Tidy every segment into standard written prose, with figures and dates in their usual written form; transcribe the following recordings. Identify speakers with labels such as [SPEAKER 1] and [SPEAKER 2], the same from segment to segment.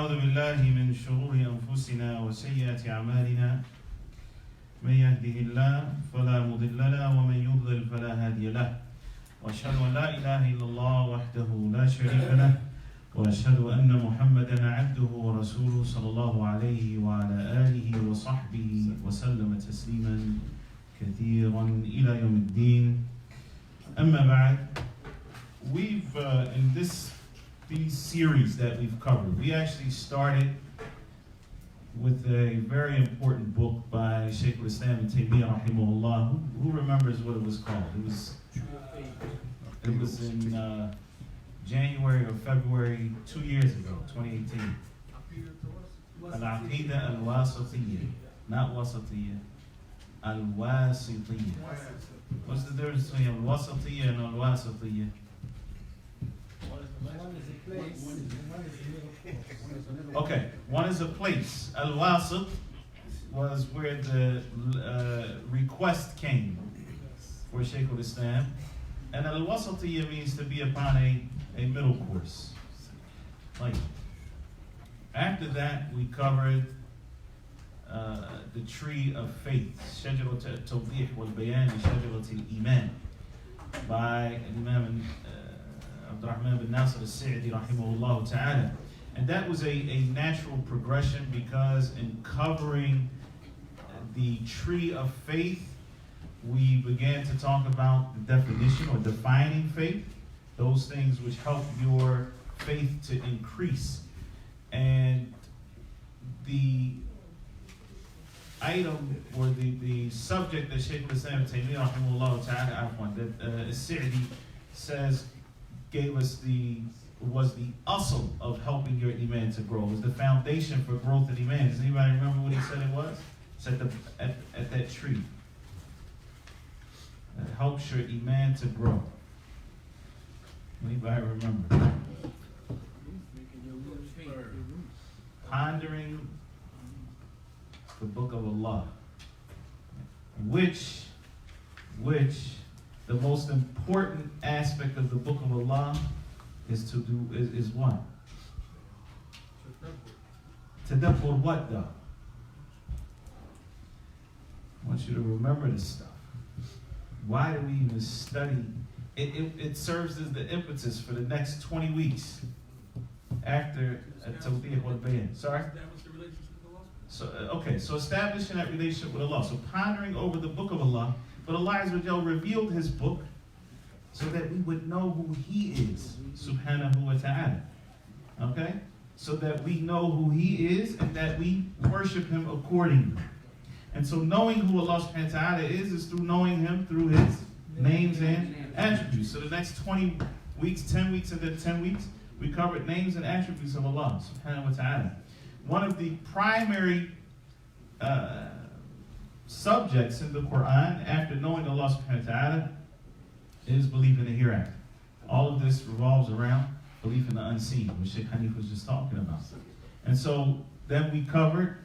[SPEAKER 1] ونعوذ بالله من شرور أنفسنا وسيئات أعمالنا من يهده الله فلا مضل له ومن يضلل فلا هادي له وأشهد أن لا إله إلا الله وحده لا شريك له وأشهد أن محمدا عبده ورسوله صلى الله عليه وعلى آله وصحبه وسلم تسليما كثيرا إلى يوم الدين. أما بعد, we've in these series that we've covered, we actually started with a very important book by Shaykhul Islam Ibn Taymiyyah rahimahullah. Who remembers what it was called? It was in January or February 2 years ago, 2018. Al-Aqidah al-Wasatiyya. Not Wasatiyya. Al-Wasatiyya. What's the difference between al-Wasatiyya and al-Wasatiyya? Okay, one is a place. Al-Wasat was where the request came for Shaykhul Islam. And al-Wasatiyya means to be upon a middle course. Like, after that, we covered the tree of faith, Shajarat al-Tawhid wal-Bayan and Shajarat al-Iman, by Imam Abdurrahman bin Nasir al-Sa'di rahimahullah ta'ala. And that was a natural progression, because in covering the tree of faith, we began to talk about the definition or defining faith, those things which help your faith to increase. And the item or the subject that Shaykhul Islam Ibn Taymiyyah rahimahullah ta'ala that Sa'di says was the asl of helping your iman to grow. It was the foundation for growth in iman. Does anybody remember what he said it was? It's at that tree. That helps your iman to grow. Anybody remember? Pondering the book of Allah. Which the most important aspect of the book of Allah is what? Tadabbur what though? I want you to remember this stuff. Why do we even study? It serves as the impetus for the next 20 weeks after Tawhid wal Bayan. Sorry?
[SPEAKER 2] Establish the relationship with Allah.
[SPEAKER 1] So establishing that relationship with Allah. So pondering over the book of Allah. But Allah Azza wa Jal revealed His book so that we would know who He is, subhanahu wa ta'ala. Okay? So that we know who He is and that we worship Him accordingly. And so knowing who Allah subhanahu wa ta'ala is through knowing Him through His names and attributes. So the next 20 weeks, 10 weeks, and then 10 weeks, we covered names and attributes of Allah subhanahu wa ta'ala. One of the primary subjects in the Quran, after knowing Allah subhanahu wa ta'ala, is belief in the hereafter. All of this revolves around belief in the unseen, which Shaykh Hanif was just talking about. And so then we covered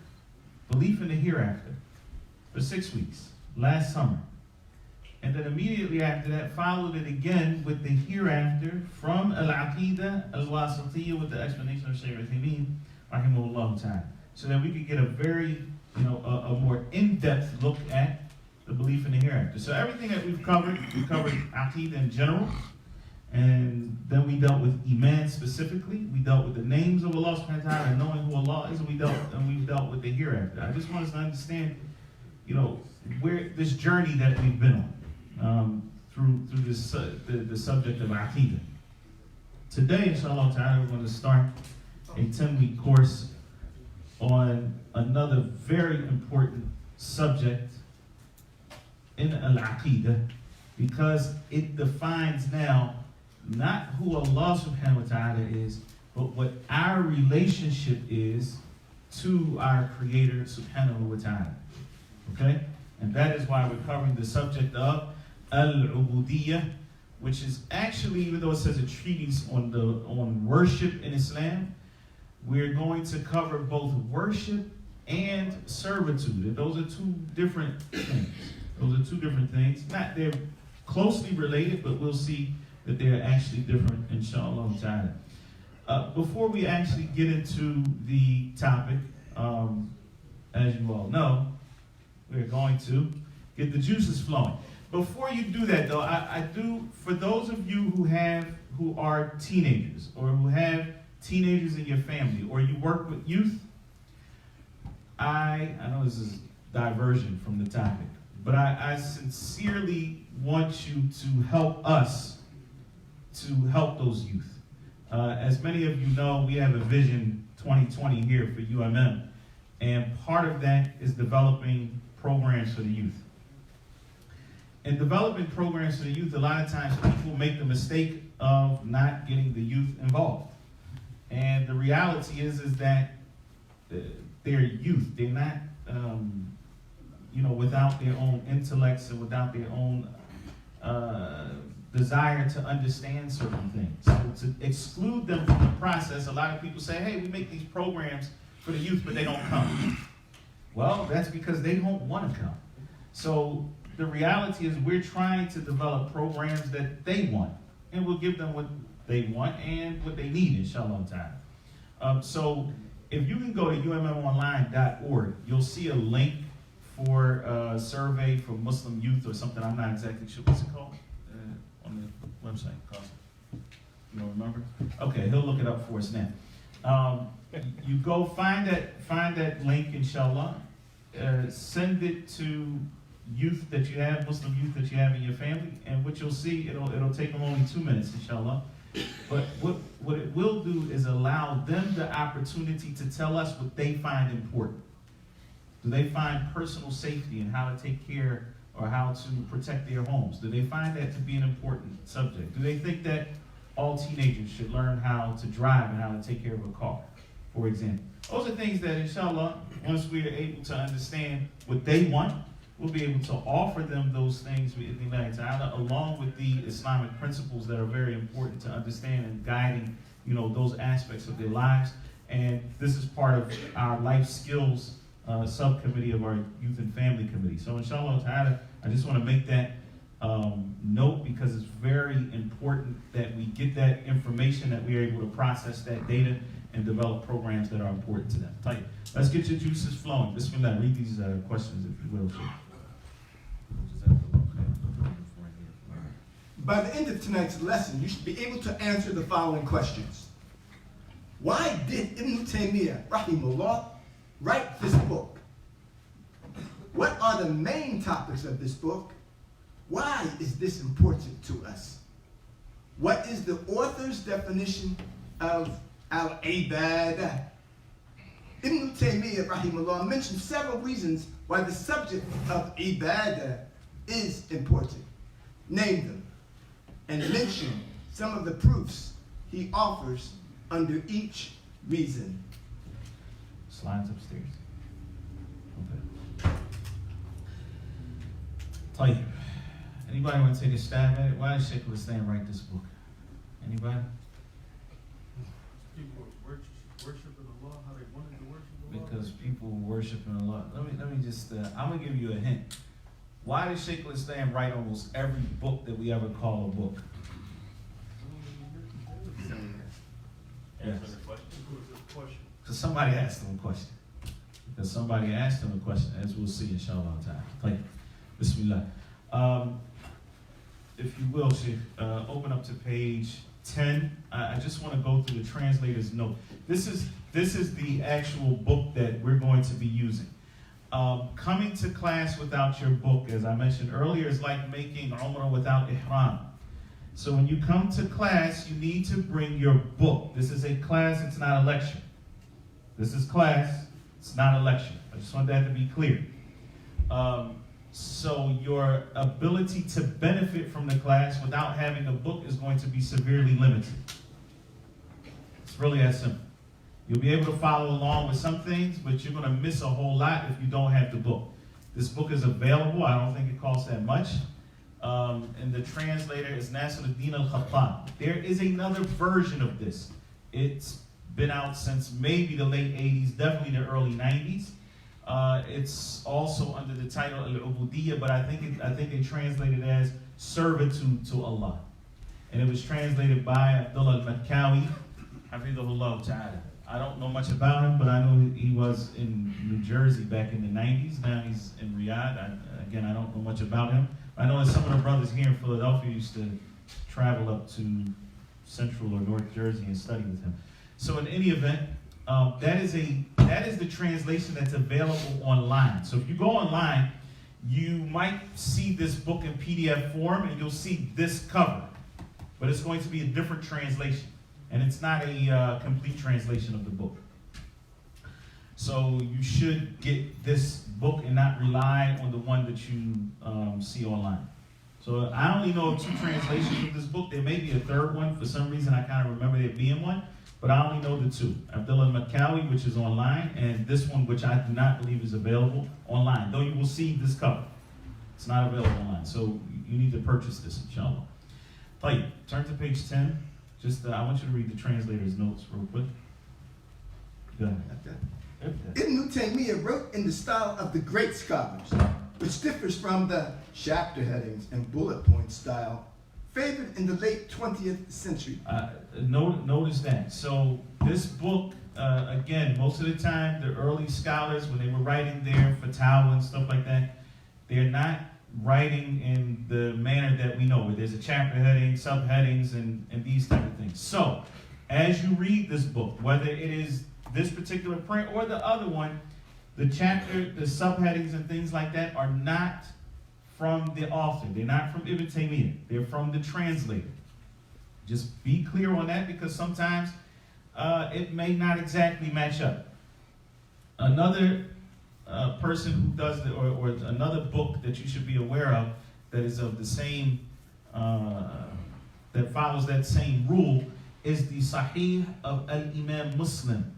[SPEAKER 1] belief in the hereafter for 6 weeks, last summer. And then immediately after that, followed it again with the hereafter from Al-Aqidah Al-Wasatiyya with the explanation of Shaykh Tahir rahimahullah ta'ala. So that we could get a very, a more in-depth look at the belief in the hereafter. So everything that we covered Aqidah in general, and then we dealt with Iman specifically. We dealt with the names of Allah subhanahu wa ta'ala and knowing who Allah is, and we've dealt with the hereafter. I just want us to understand, where this journey that we've been on through this the subject of Aqidah. Today, inshallah ta'ala, we're going to start a 10-week course on another very important subject in Al-Aqidah, because it defines now not who Allah subhanahu wa ta'ala is, but what our relationship is to our Creator subhanahu wa ta'ala. Okay? And that is why we're covering the subject of Al-Ubudiyyah, which is actually, even though it says a treatise on worship in Islam, we're going to cover both worship and servitude. And those are two different things. They're closely related, but we'll see that they're actually different, inshallah ta'ala. Before we actually get into the topic, as you all know, we're going to get the juices flowing. Before you do that, though, I do, for those of you who are teenagers, or who have teenagers in your family, or you work with youth, I know this is diversion from the topic, but I sincerely want you to help us to help those youth. As many of you know, we have a Vision 2020 here for UMM, and part of that is developing programs for the youth. In developing programs for the youth, a lot of times people make the mistake of not getting the youth involved. And the reality is that they're youth. They're not, without their own intellects and without their own desire to understand certain things. So to exclude them from the process, a lot of people say, hey, we make these programs for the youth, but they don't come. Well, that's because they don't want to come. So the reality is we're trying to develop programs that they want, and we'll give them what they want and what they need, inshallah ta'ala. So if you can go to ummonline.org, you'll see a link for a survey for Muslim youth or something. I'm not exactly sure. What's it called on the website? You don't remember? Okay, he'll look it up for us now. You go find that link, inshallah. Send it to youth that you have, Muslim youth that you have in your family, and what you'll see, it'll take them only 2 minutes, inshallah. But what it will do is allow them the opportunity to tell us what they find important. Do they find personal safety and how to take care or how to protect their homes? Do they find that to be an important subject? Do they think that all teenagers should learn how to drive and how to take care of a car, for example? Those are things that, inshallah, once we are able to understand what they want, we'll be able to offer them those things along with the Islamic principles that are very important to understand and guiding, those aspects of their lives. And this is part of our life skills subcommittee of our youth and family committee. So inshallah ta'ala, I just want to make that note because it's very important that we get that information, that we are able to process that data and develop programs that are important to them. Tayyip. Let's get your juices flowing. Bismillah. Read these questions if you will.
[SPEAKER 3] By the end of tonight's lesson, you should be able to answer the following questions. Why did Ibn Taymiyyah, rahimahullah, write this book? What are the main topics of this book? Why is this important to us? What is the author's definition of al-ibadah? Ibn Taymiyyah, rahimahullah, mentioned several reasons why the subject of ibadah is important. Name them and mention some of the proofs he offers under each reason.
[SPEAKER 1] Slides upstairs. Okay. Tayyip. Anybody want to take a stab at it? Why did Shaykhul Islam write this book? Anybody?
[SPEAKER 2] People were worshiping Allah how they wanted to worship Allah.
[SPEAKER 1] Because people were worshiping Allah. Let me just, I'm going to give you a hint. Why did Shaykhul Islam write almost every book that we ever call a book? Yes. Because somebody asked him a question. As we'll see, inshallah ta'ala. Bismillah. If you will, Sheikh, open up to page 10. I just want to go through the Translators Note. This is the actual book that we're going to be using. Coming to class without your book, as I mentioned earlier, is like making umrah without ihram. So when you come to class, you need to bring your book. This is a class, it's not a lecture. This is class, it's not a lecture. I just want that to be clear. So your ability to benefit from the class without having a book is going to be severely limited. It's really that simple. You'll be able to follow along with some things, but you're going to miss a whole lot if you don't have the book. This book is available. I don't think it costs that much. And the translator is Nasiruddin al-Khattab. There is another version of this. It's been out since maybe the late 80s, definitely the early 90s. It's also under the title Ubudiyyah, but I think they translated it as servitude to Allah. And it was translated by Abdullah al-Makkawi, Hafidhahullah ta'ala. I don't know much about him, but I know he was in New Jersey back in the 90s. Now he's in Riyadh. Again, I don't know much about him. I know that some of the brothers here in Philadelphia used to travel up to Central or North Jersey and study with him. So in any event, that is the translation that's available online. So if you go online, you might see this book in PDF form and you'll see this cover. But it's going to be a different translation. And it's not a complete translation of the book. So you should get this book and not rely on the one that you see online. So I only know of 2 translations of this book. There may be a third one. For some reason, I kind of remember there being one. But I only know the 2. Abdullah Makawi, which is online, and this one, which I do not believe is available online. Though you will see this cover. It's not available online. So you need to purchase this, inshallah. Tayyib, turn to page 10. Just, I want you to read the Translators Notes real quick. Go ahead.
[SPEAKER 3] Ibn Taymiyyah wrote in the style of the great scholars, which differs from the chapter headings and bullet point style favored in the late 20th century.
[SPEAKER 1] Notice that. So this book, again, most of the time, the early scholars, when they were writing their fatwa and stuff like that, they're not writing in the manner that we know, where there's a chapter heading, subheadings, and these type of things. So, as you read this book, whether it is this particular print or the other one, the chapter, the subheadings and things like that are not from the author. They're not from Ibn Taymiyyah. They're from the translator. Just be clear on that, because sometimes it may not exactly match up. Another person who does it, or another book that you should be aware of that is of the same, that follows that same rule, is the Sahih of Al-Imam Muslim.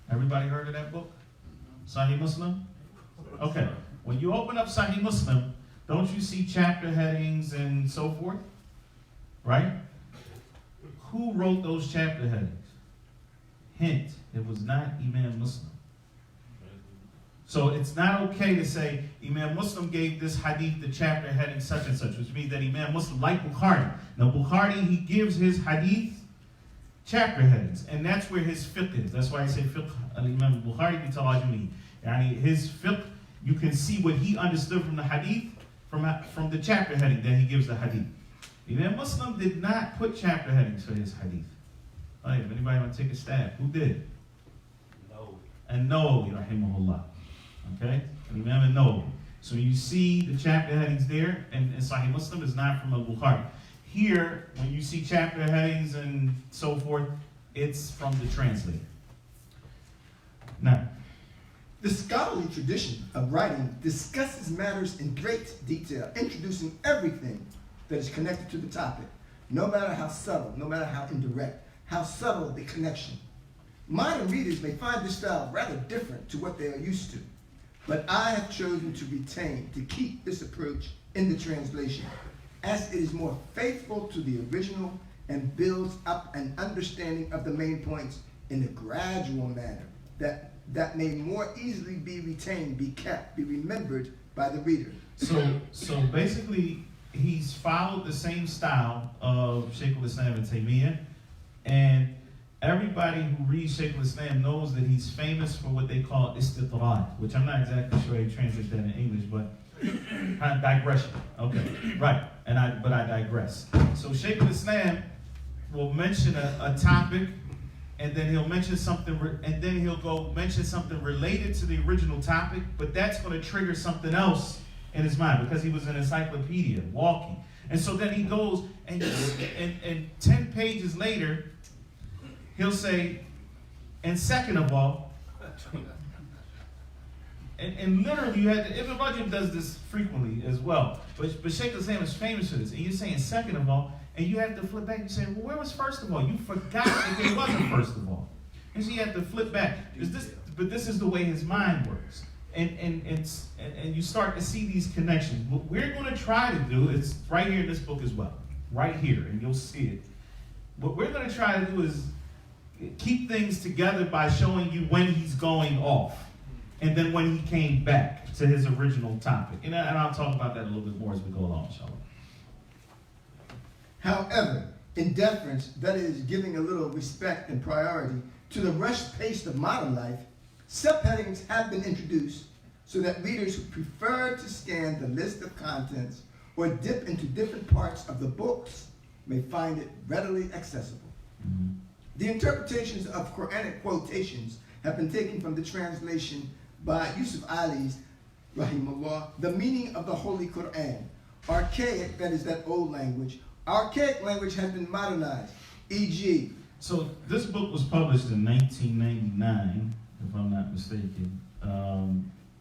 [SPEAKER 1] Everybody heard of that book? Sahih Muslim? Okay. When you open up Sahih Muslim, don't you see chapter headings and so forth? Right? Who wrote those chapter headings? Hint, it was not Imam Muslim. So it's not okay to say Imam Muslim gave this hadith the chapter heading such and such, which means that Imam Muslim, like Bukhari. Now Bukhari, he gives his hadith chapter headings, and that's where his fiqh is. That's why I say fiqh al-Imam Bukhari bi-tarajumi. Yani his fiqh, you can see what he understood from the hadith, from the chapter heading that he gives the hadith. Imam Muslim did not put chapter headings for his hadith. All right, if anybody want to take a stab, who did?
[SPEAKER 2] No.
[SPEAKER 1] And Nawawi, rahimahullah. Okay? Imam and Nawawi. So you see the chapter headings there, and Sahih Muslim is not from Al-Bukhari. Here, when you see chapter headings and so forth, it's from the translator. Now,
[SPEAKER 3] the scholarly tradition of writing discusses matters in great detail, introducing everything that is connected to the topic, no matter how subtle, no matter how indirect, how subtle the connection. Modern readers may find this style rather different to what they are used to, but I have chosen to keep this approach in the translation, as it is more faithful to the original and builds up an understanding of the main points in a gradual manner that may more easily be retained, be kept, be remembered by the reader.
[SPEAKER 1] So basically, he's followed the same style of Shaykhul Islam Ibn Taymiyyah, and everybody who reads Shaykhul Islam knows that he's famous for what they call istitrad, which I'm not exactly sure how you translate that in English, but digression. Okay, right. But I digress. So Shaykhul Islam will mention a topic, and then he'll mention something, and then he'll go mention something related to the original topic, but that's going to trigger something else in his mind, because he was an encyclopedia walking. And so then he goes, and 10 pages later, he'll say, and second of all, and literally, Ibn Rajab does this frequently as well. But Shaykh Islam is famous for this. And you're saying second of all, and you have to flip back and say, well, where was first of all? You forgot that there wasn't first of all. And so you have to flip back. But this is the way his mind works. And you start to see these connections. What we're going to try to do is right here in this book as well. Right here, and you'll see it. What we're going to try to do is keep things together by showing you when he's going off, and then when he came back to his original topic. And I'll talk about that a little bit more as we go along, inshallah.
[SPEAKER 3] However, in deference, that is, giving a little respect and priority to the rush pace of modern life, subheadings have been introduced so that readers who prefer to scan the list of contents or dip into different parts of the books may find it readily accessible.
[SPEAKER 1] Mm-hmm.
[SPEAKER 3] The interpretations of Quranic quotations have been taken from the translation by Yusuf Ali's, rahimahullah, the meaning of the Holy Quran. Archaic, that is that old language, archaic language has been modernized, e.g.
[SPEAKER 1] So this book was published in 1999, if I'm not mistaken.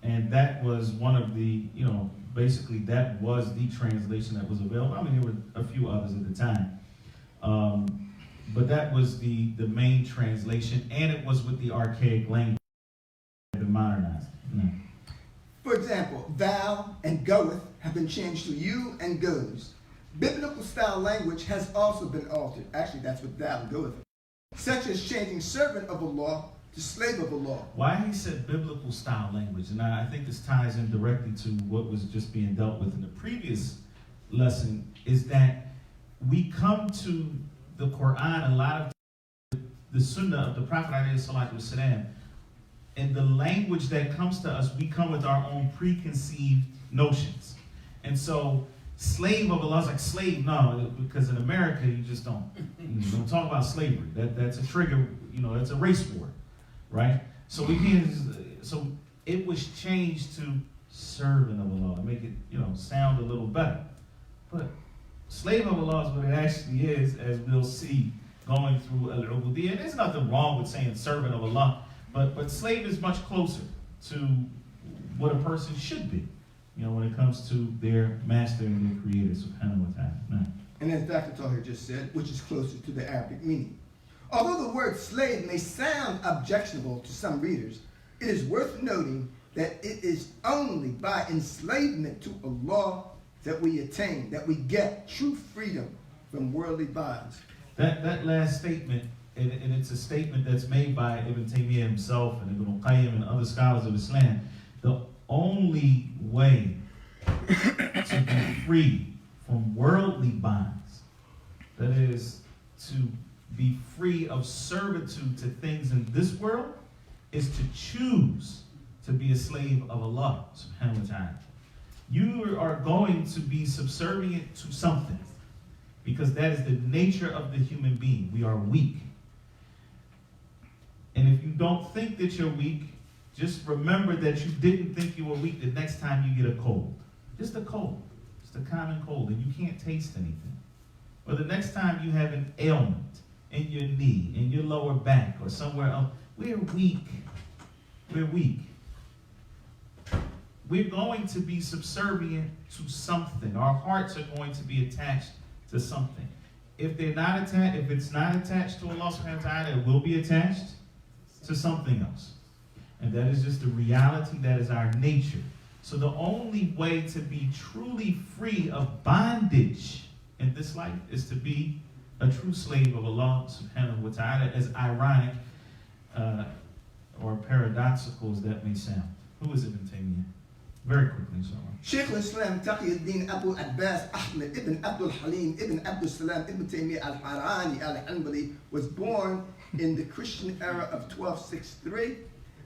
[SPEAKER 1] And that was one of the, basically that was the translation that was available. I mean, there were a few others at the time. But that was the main translation, and it was with the archaic language that had been modernized. Mm.
[SPEAKER 3] For example, thou and goeth have been changed to you and goes. Biblical style language has also been altered. Actually, that's what thou and goeth. Such as changing servant of Allah to slave of Allah.
[SPEAKER 1] Why he said biblical style language, and I think this ties in directly to what was just being dealt with in the previous lesson, is that we come to the Quran, a lot of the sunnah of the Prophet ﷺ, and the language that comes to us, we come with our own preconceived notions. And so slave of Allah is like slave, no, because in America you just don't talk about slavery. That's a trigger, that's a race war, right? So so it was changed to servant of Allah, make it sound a little better. But slave of Allah is what it actually is, as we'll see going through Ubudiyyah. There's nothing wrong with saying servant of Allah, but slave is much closer to what a person should be, when it comes to their master and their creator, subhanahu wa ta'ala.
[SPEAKER 3] And as Dr. Tahir just said, which is closer to the Arabic meaning. Although the word slave may sound objectionable to some readers, it is worth noting that it is only by enslavement to Allah that we attain, that we get true freedom from worldly bonds.
[SPEAKER 1] That last statement, and it's a statement that's made by Ibn Taymiyyah himself and Ibn Qayyim and other scholars of Islam. The only way to be free from worldly bonds, that is, to be free of servitude to things in this world, is to choose to be a slave of Allah subhanahu wa ta'ala. You are going to be subservient to something, because that is the nature of the human being. We are weak. And if you don't think that you're weak, just remember that you didn't think you were weak the next time you get a cold. Just a cold. Just a common cold, and you can't taste anything. Or the next time you have an ailment in your knee, in your lower back, or somewhere else, we're weak. We're weak. We're going to be subservient to something. Our hearts are going to be attached to something. If they're not attached, if it's not attached to Allah subhanahu wa ta'ala, it will be attached to something else. And that is just the reality, that is our nature. So the only way to be truly free of bondage in this life is to be a true slave of Allah subhanahu wa ta'ala, as ironic or paradoxical as that may sound. Who is Ibn Taymiyyah? Very quickly, inshallah.
[SPEAKER 3] Shaykhul Islam Abu Abbas Ahmed ibn Abdul Halim ibn Abdul Salam ibn Taymiyyah al-Harani al-Hanbali was born in the Christian era of 1263,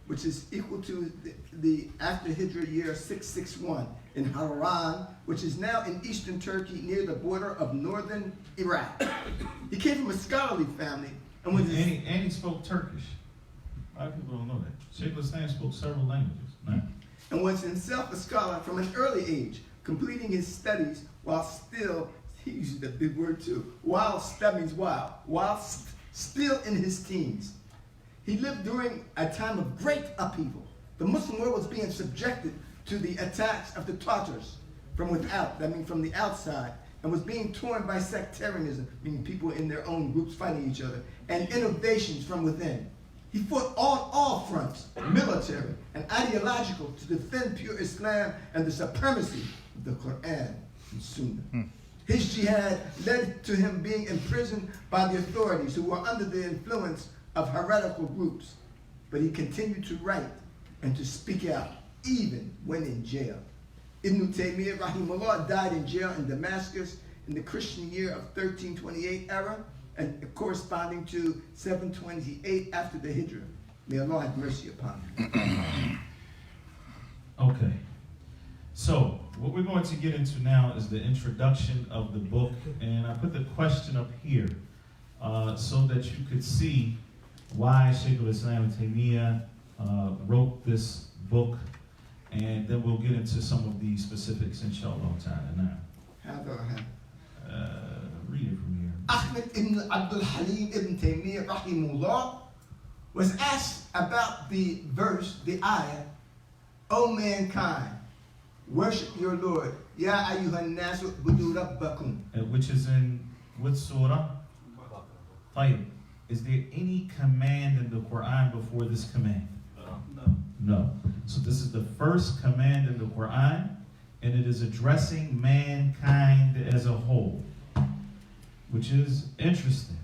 [SPEAKER 3] which is equal to the after Hijra year 661 in Haran, which is now in eastern Turkey near the border of northern Iraq. He came from a scholarly family and was
[SPEAKER 1] and he spoke Turkish. A lot of people don't know that. Shaykhul Islam spoke several languages. No?
[SPEAKER 3] And was himself a scholar from an early age, completing his studies while still, he used a big word too, while still in his teens. He lived during a time of great upheaval. The Muslim world was being subjected to the attacks of the Tartars from without, that means from the outside, and was being torn by sectarianism, meaning people in their own groups fighting each other, and innovations from within. He fought on all fronts, military and ideological, to defend pure Islam and the supremacy of the Quran and Sunnah. His jihad led to him being imprisoned by the authorities who were under the influence of heretical groups. But he continued to write and to speak out, even when in jail. Ibn Taymiyyah, rahimahullah, died in jail in Damascus in the Christian year of 1328 era and corresponding to 728 after the Hijrah. May Allah have mercy upon him.
[SPEAKER 1] Okay. So, what we're going to get into now is the introduction of the book, and I put the question up here so that you could see why Shaykhul Islam Ibn Taymiyyah wrote this book, and then we'll get into some of the specifics, inshallah ta'ala. Now, read it from here.
[SPEAKER 3] Ahmed ibn Abdul Halim ibn Taymiyyah rahimullah was asked about the verse, the ayah, O mankind, worship your Lord. Ya ayyuhan nasu budu rabbakum.
[SPEAKER 1] Which is in what surah? Tayyib. Is there any command in the Quran before this command? No. So this is the first command in the Quran, and it is addressing mankind as a whole, which is interesting.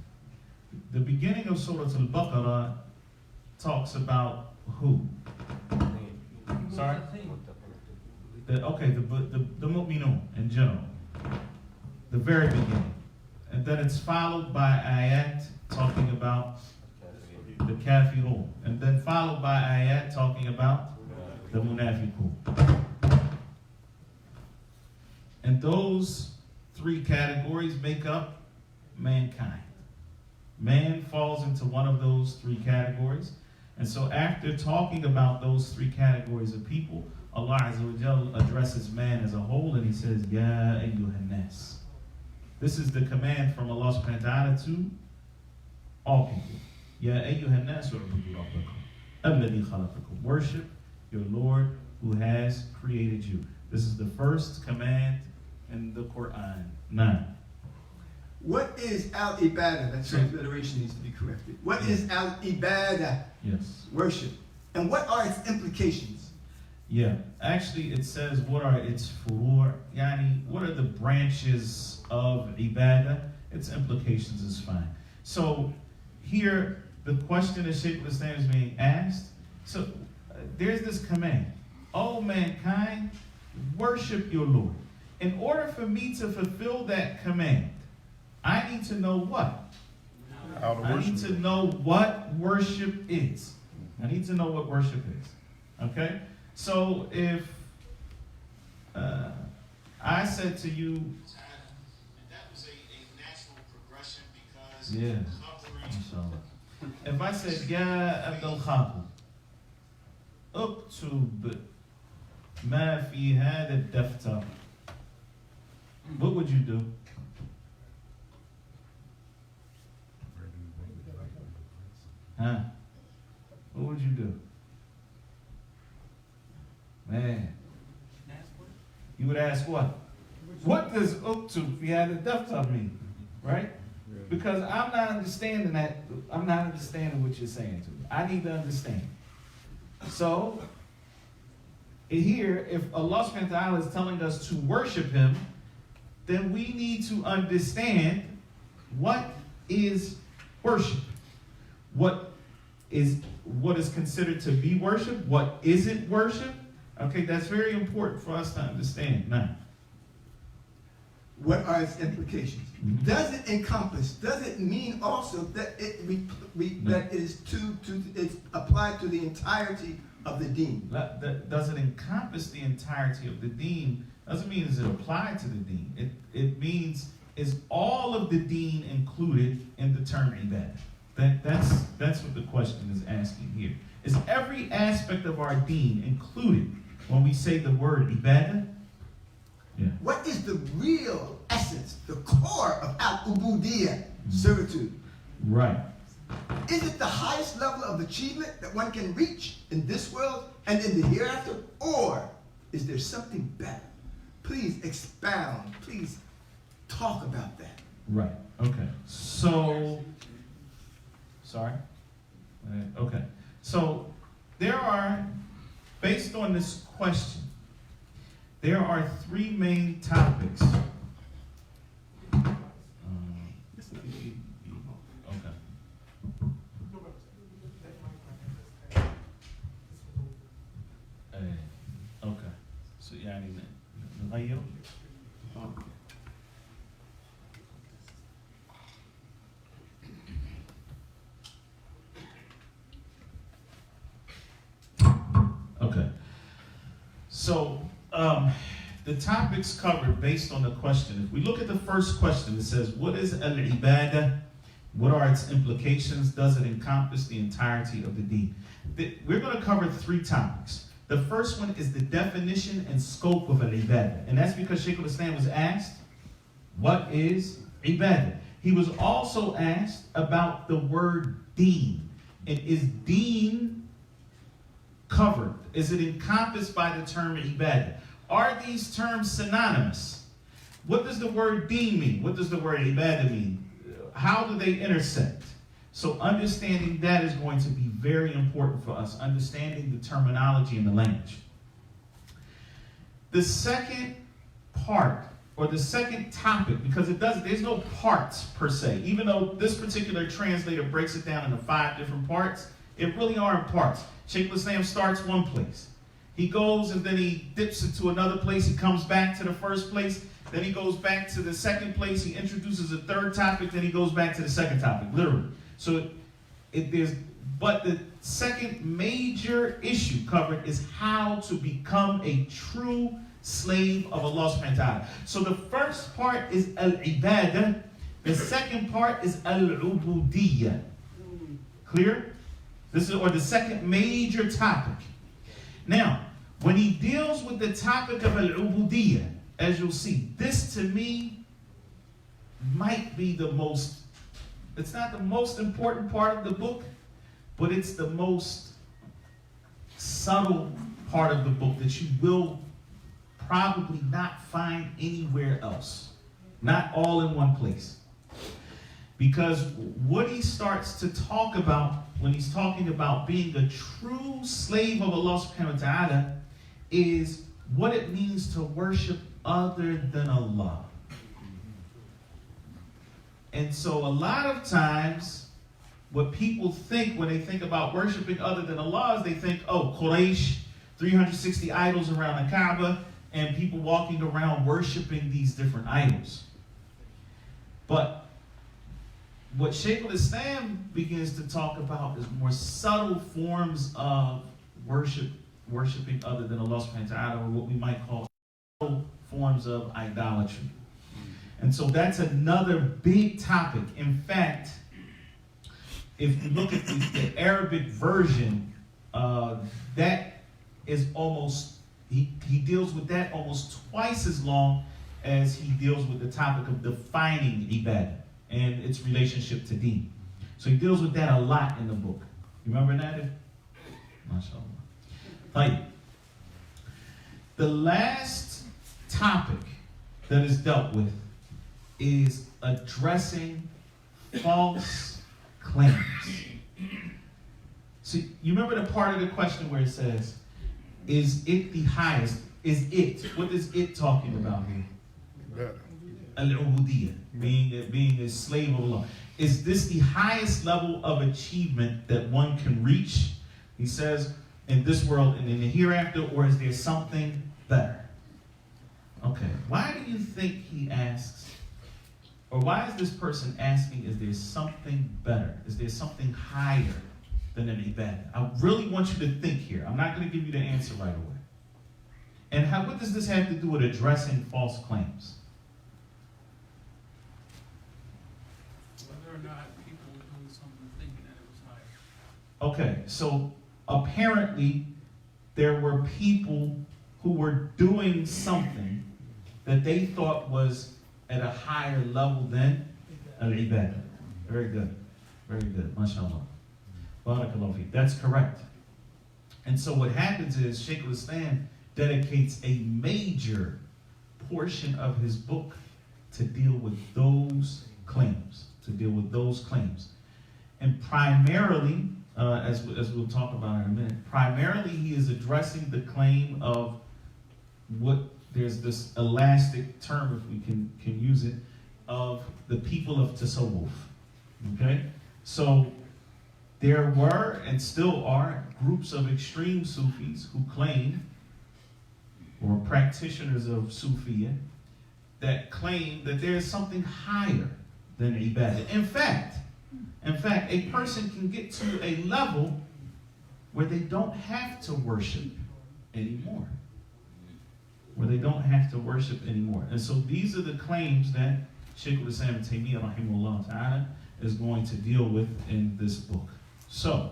[SPEAKER 1] The beginning of Surah Al-Baqarah talks about who? Sorry? The mu'minun in general. The very beginning. And then it's followed by ayat talking about the kafirun. And then followed by ayat talking about the munafiqun. And those three categories make up mankind. Man falls into one of those three categories. And so after talking about those three categories of people, Allah Azza wa Jal addresses man as a whole, and he says, Ya ayyuhan nas. This is the command from Allah subhanahu wa ta'ala to all people. Ya ayyuhan nas u'budu rabbakum alladhi khalaqakum. Worship your Lord who has created you. This is the first command in the Quran. 9.
[SPEAKER 3] What is al-ibadah? That transliteration needs to be corrected. What is al-ibadah?
[SPEAKER 1] Yes.
[SPEAKER 3] Worship. And what are its implications?
[SPEAKER 1] Yeah. Actually, it says, what are its furur? Yani, what are the branches of ibadah? Its implications is fine. So, here, the question that Shaykhul Islam is being asked. So, there's this command. O mankind, worship your Lord. In order for me to fulfill that command, I need to know what? I need to know what worship is. I need to know what worship is. Okay? So if I said to you, and that was a natural progression because if I said, Ya Abdul Khabu, uktub ma fi hada daftar, what would you do? Huh? What would you do? Man. You would ask what? What does uktub fi hada daftar mean? Right? Because I'm not understanding that. I'm not understanding what you're saying to me. I need to understand. So, here, if Allah subhanahu wa ta'ala is telling us to worship Him, then we need to understand what is worship. What is considered to be worship? What isn't worship? Okay, that's very important for us to understand. Now,
[SPEAKER 3] what are its implications?
[SPEAKER 1] Mm-hmm.
[SPEAKER 3] Does it encompass? Does it mean also that that it's applied to the entirety of the deen?
[SPEAKER 1] That doesn't encompass the entirety of the deen. Doesn't mean is it applied to the deen. It means is all of the deen included in the term ibadah. That's what the question is asking here. Is every aspect of our deen included when we say the word ibadah? Yeah.
[SPEAKER 3] What is the real essence, the core of al-Ubudiyyah, servitude?
[SPEAKER 1] Right.
[SPEAKER 3] Is it the highest level of achievement that one can reach in this world and in the hereafter? Or is there something better? Please expound. Please talk about that.
[SPEAKER 1] Right. Okay. So, sorry. Okay. So, there are, based on this question, there are three main topics. Okay. So يعني نغير. So, the topics covered based on the question. If we look at the first question, it says, what is al-ibadah? What are its implications? Does it encompass the entirety of the deen? We're going to cover 3 topics. The first one is the definition and scope of al-ibadah. And that's because Shaykhul Islam was asked, what is ibadah? He was also asked about the word deen. And is deen covered? Is it encompassed by the term ibadah? Are these terms synonymous? What does the word deen mean? What does the word ibadah mean? How do they intersect? So understanding that is going to be very important for us, understanding the terminology and the language. The second part, or the second topic, because there's no parts per se. Even though this particular translator breaks it down into 5 different parts, it really aren't parts. Shaykhul Islam starts one place. He goes and then he dips into another place. He comes back to the first place. Then he goes back to the second place. He introduces a third topic. Then he goes back to the second topic, literally. So but the second major issue covered is how to become a true slave of Allah subhanahu wa ta'ala. So the first part is al-ibadah. The second part is al-ubudiyyah. Clear? Or the second major topic. Now, when he deals with the topic of al-ubudiyyah, as you'll see, this to me might be it's not the most important part of the book, but it's the most subtle part of the book that you will probably not find anywhere else. Not all in one place. Because what he starts to talk about when he's talking about being a true slave of Allah subhanahu wa ta'ala is what it means to worship other than Allah. And so a lot of times, what people think when they think about worshiping other than Allah is they think, oh, Quraysh, 360 idols around the Kaaba, and people walking around worshiping these different idols. But what Shaykhul Islam begins to talk about is more subtle forms of worshiping other than Allah subhanahu wa ta'ala, or what we might call subtle forms of idolatry. And so that's another big topic. In fact, if you look at the Arabic version, that is almost, he deals with that almost twice as long as he deals with the topic of defining ibadah and its relationship to deen. So he deals with that a lot in the book. You remember that? MashaAllah. Right. The last topic that is dealt with is addressing false claims. So you remember the part of the question where it says, is it the highest? Is it? What is it talking about here? Al-Ubudiyyah, being a slave of Allah. Is this the highest level of achievement that one can reach? He says, in this world and in the hereafter, or is there something better? Okay, why do you think he asks, or why is this person asking, is there something better? Is there something higher than an ibadah? I really want you to think here. I'm not going to give you the answer right away. And what does this have to do with addressing false claims?
[SPEAKER 2] Whether or not people were doing something thinking that it was higher.
[SPEAKER 1] Okay, so apparently there were people who were doing something that they thought was at a higher level than al-ibadah. Very good. Very good. MashaAllah. Barakallahu feek. That's correct. And so what happens is Shaykhul Islam dedicates a major portion of his book to deal with those claims. And primarily, as we'll talk about in a minute, primarily he is addressing the claim of there's this elastic term, if we can use it, of the people of Tasawwuf. Okay? So there were and still are groups of extreme Sufis who claim, or practitioners of Sufiyyah, that claim that there is something higher than ibadah. In fact, a person can get to a level where they don't have to worship anymore. where they don't have to worship anymore. And so these are the claims that Shaykhul Islam Ibn Taymiyyah rahimahullah ta'ala is going to deal with in this book. So,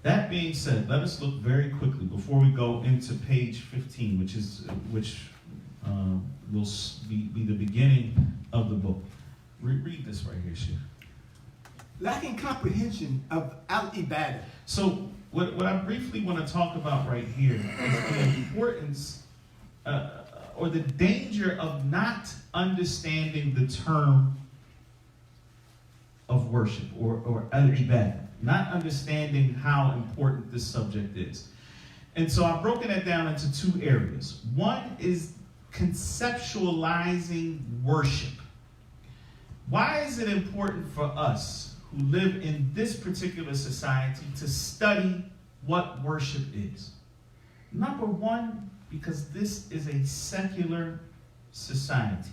[SPEAKER 1] that being said, let us look very quickly before we go into page 15, which will be the beginning of the book. Read this right here, Sheikh.
[SPEAKER 3] Lacking comprehension of al-ibadah.
[SPEAKER 1] So, what I briefly want to talk about right here is the importance or the danger of not understanding the term of worship or al-ibadah, not understanding how important this subject is. And so I've broken that down into two areas. One is conceptualizing worship. Why is it important for us who live in this particular society to study what worship is? Number one, because this is a secular society,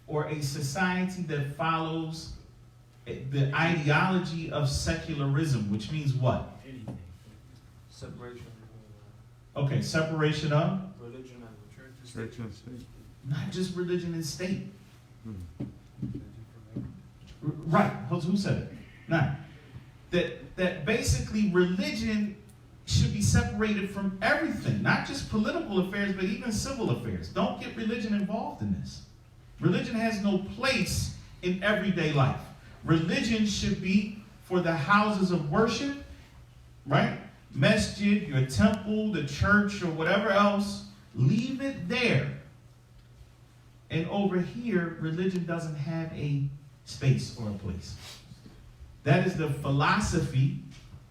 [SPEAKER 1] or a society that follows the ideology of secularism, which means what?
[SPEAKER 4] Anything. Separation.
[SPEAKER 1] Okay, separation of?
[SPEAKER 4] Religion and
[SPEAKER 5] Church and state.
[SPEAKER 1] Not just religion and state. Right, who said it? Now, that basically religion should be separated from everything, not just political affairs, but even civil affairs. Don't get religion involved in this. Religion has no place in everyday life. Religion should be for the houses of worship, right? Masjid, your temple, the church, or whatever else. Leave it there. And over here, religion doesn't have a space or a place. That is the philosophy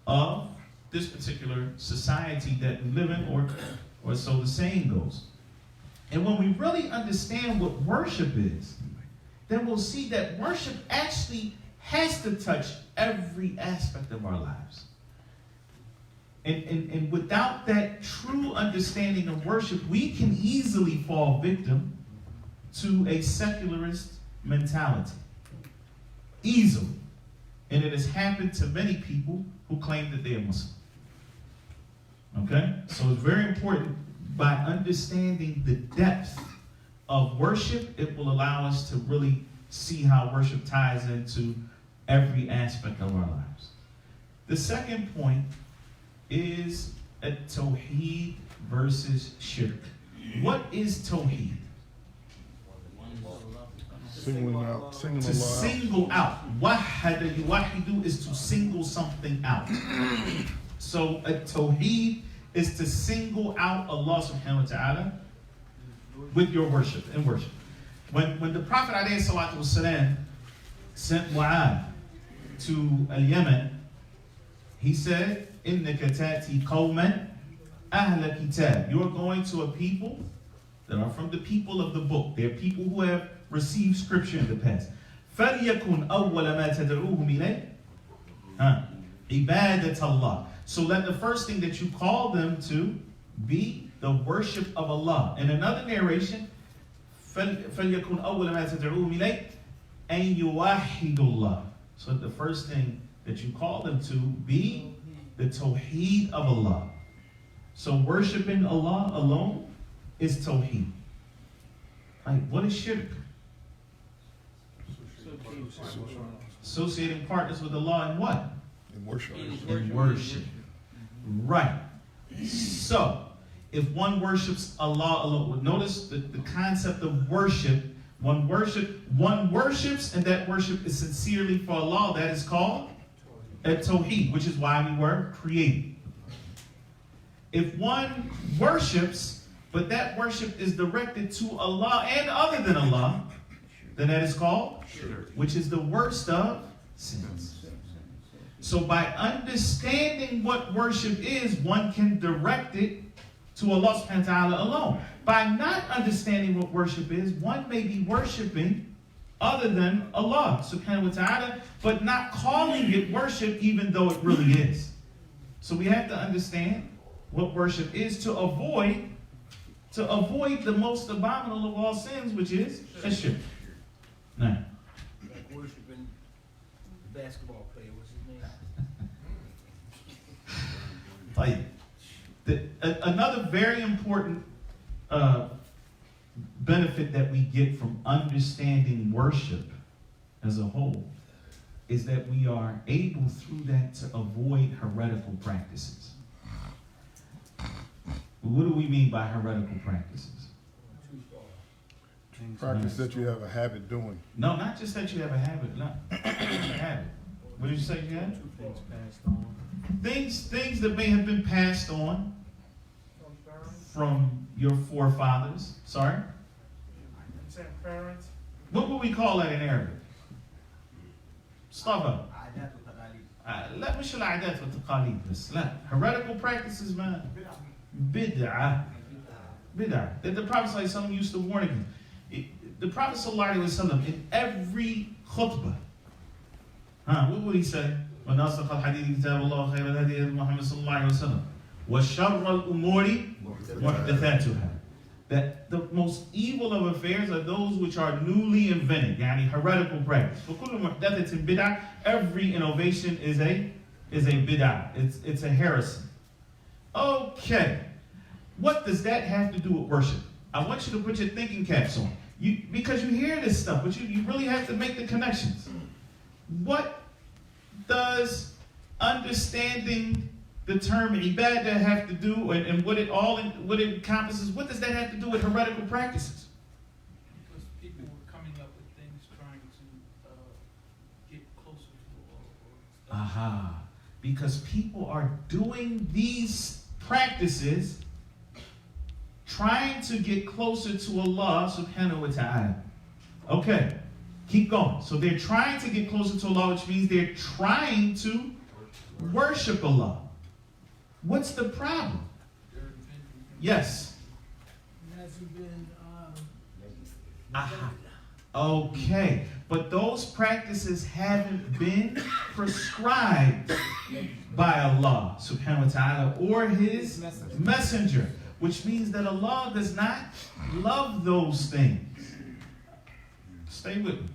[SPEAKER 1] of this particular society that we live in, or so the saying goes. And when we really understand what worship is, then we'll see that worship actually has to touch every aspect of our lives. And without that true understanding of worship, we can easily fall victim to a secularist mentality. Easily. And it has happened to many people who claim that they are Muslim. Okay? So it's very important, by understanding the depth of worship, it will allow us to really see how worship ties into every aspect of our lives. The second point is a tawhid versus shirk. What is tawhid?
[SPEAKER 5] Singling out.
[SPEAKER 1] To single out. Wahada yuwahidu is to single something out. So a tawhid is to single out Allah subhanahu wa ta'ala with your worship and worship. When the Prophet alayhi salatu wasalam sent Mu'adh to Yemen, he said, "Innaka ta'ti qawman ahla kitab." You are going to a people that are from the people of the book. They are people who have received scripture in the past. فَلْيَكُنْ أَوَّلَ مَا تَدْعُوهُمْ إِلَيْهِ عِبَادَةَ اللَّهِ. So let the first thing that you call them to be the worship of Allah. In another narration, فَلْيَكُنْ أَوَّلَ مَا تَدْعُوهُمْ إِلَيْهِ أَنْ يُوَحِّدُ اللَّهِ. So the first thing that you call them to be the tawheed of Allah. So worshiping Allah alone is tawheed. Like, what is shirk? Associating partners with Allah in what?
[SPEAKER 5] In worship.
[SPEAKER 1] In worship. Right. So, if one worships Allah alone, notice the concept of worship. One worships, and that worship is sincerely for Allah. That is called a tawheed, which is why we were created. If one worships, but that worship is directed to Allah and other than Allah, then that is called shirk, which is the worst of sins. So by understanding what worship is, one can direct it to Allah subhanahu wa ta'ala alone. By not understanding what worship is, one may be worshiping other than Allah subhanahu wa ta'ala, but not calling it worship even though it really is. So we have to understand what worship is to avoid the most abominable of all sins, which is shirk. Now,
[SPEAKER 6] Like worshiping the basketball player, what's his name?
[SPEAKER 1] Another very important benefit that we get from understanding worship as a whole is that we are able through that to avoid heretical practices. What do we mean by heretical practices?
[SPEAKER 5] Practice that you have a habit doing.
[SPEAKER 1] No, not just that you have a habit. No, a habit. What did you say you had?
[SPEAKER 4] Things passed on.
[SPEAKER 1] Things that may have been passed on from your forefathers. Sorry?
[SPEAKER 2] Parents.
[SPEAKER 1] What would we call that in Arabic? Stop up. لا مش العادات والتقاليد بس لا heretical practices man bid'ah that the Prophet ﷺ used to warn against. The Prophet ﷺ in every khutbah, what would he say? وَإِنَّ أَصْدَقَ الْحَدِيثِ كِتَابُ اللَّهِ وَخَيْرَ الْهَدِيِ هَدْيُ مُحَمَّدٍ صَلَّى اللَّهُ عَلَيْهِ وَسَلَّمَ وَشَرَّ الْأُمُورِ مُحْدَثَاتُهَا. That the most evil of affairs are those which are newly invented, yani heretical practice. فَكُلُّ مُحْدَثَةٍ بِدْعَةٍ. Every innovation is a bid'ah. It's a heresy. Okay. What does that have to do with worship? I want you to put your thinking caps on. Because you hear this stuff, but you really have to make the connections. What does understanding the term ibadah have to do, and what it encompasses? What does that have to do with heretical practices?
[SPEAKER 2] Because people were coming up with things trying to get closer to Allah.
[SPEAKER 1] Aha. Because people are doing these practices trying to get closer to Allah subhanahu wa ta'ala. Okay, keep going. So they're trying to get closer to Allah, which means they're trying to worship Allah. What's the problem? Yes.
[SPEAKER 6] It hasn't been,
[SPEAKER 1] Aha. Okay, but those practices haven't been prescribed by Allah subhanahu wa ta'ala or His messenger, which means that Allah does not love those things. Stay with me.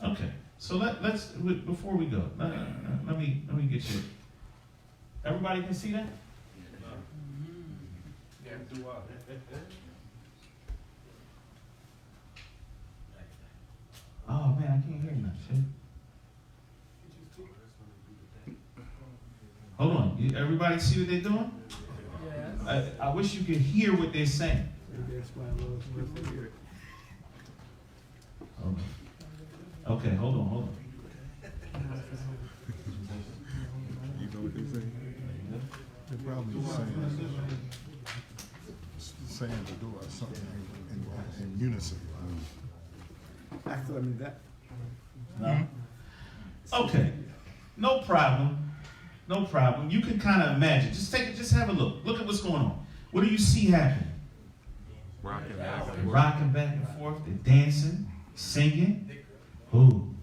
[SPEAKER 1] Okay, so let's before we go, let me get you. Everybody can see that?
[SPEAKER 4] Yeah, do what?
[SPEAKER 1] Oh man, I can't hear you now, shit. Hold on, everybody see what they're doing? I wish you could hear what they're saying.
[SPEAKER 6] that's why I love to hear it.
[SPEAKER 1] Okay, hold on.
[SPEAKER 5] You know what they say? They're probably saying to do something in unison.
[SPEAKER 3] Actually, I mean that.
[SPEAKER 1] No? Okay, no problem. You can kind of imagine. Just have a look. Look at what's going on. What do you see happening?
[SPEAKER 5] Rocking
[SPEAKER 1] Back and forth. They're dancing, singing. Who?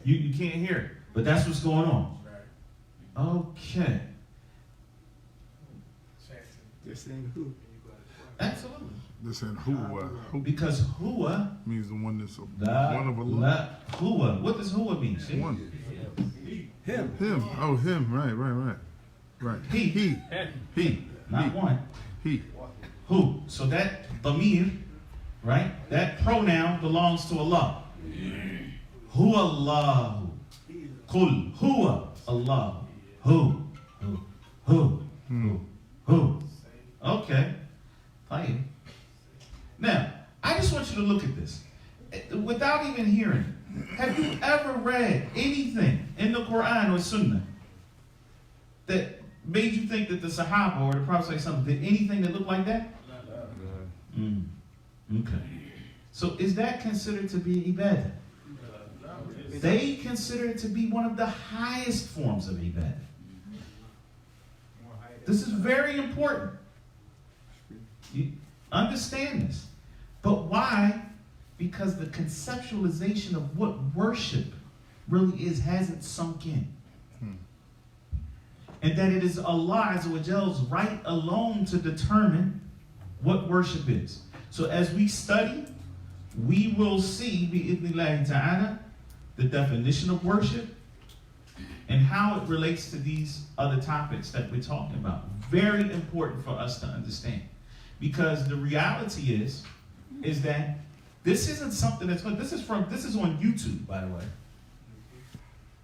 [SPEAKER 1] You can't hear it, but that's what's going on. Okay.
[SPEAKER 3] They're saying who?
[SPEAKER 1] Absolutely.
[SPEAKER 5] They're saying who?
[SPEAKER 1] Because huwa
[SPEAKER 5] Means the one that's one of Allah.
[SPEAKER 1] huwa. What does huwa mean? See?
[SPEAKER 5] One.
[SPEAKER 3] Him.
[SPEAKER 5] Him. Oh, him. Right.
[SPEAKER 1] He. Not one.
[SPEAKER 5] He.
[SPEAKER 1] Who? So that damir, right? That pronoun belongs to Allah. Huwa Allahu. Qul huwa Allah. Who? Okay. Fine. Now, I just want you to look at this. Without even hearing it, have you ever read anything in the Quran or Sunnah that made you think that the Sahaba or the Prophet did anything that looked like that? Okay. So is that considered to be ibadah? They consider it to be one of the highest forms of ibadah. This is very important. You understand this. But why? Because the conceptualization of what worship really is hasn't sunk in. And that it is Allah Azza wa Jal's right alone to determine what worship is. So as we study, we will see, bi'idhnillahi ta'ala, the definition of worship and how it relates to these other topics that we're talking about. Very important for us to understand. Because the reality is that this isn't something this is on YouTube, by the way.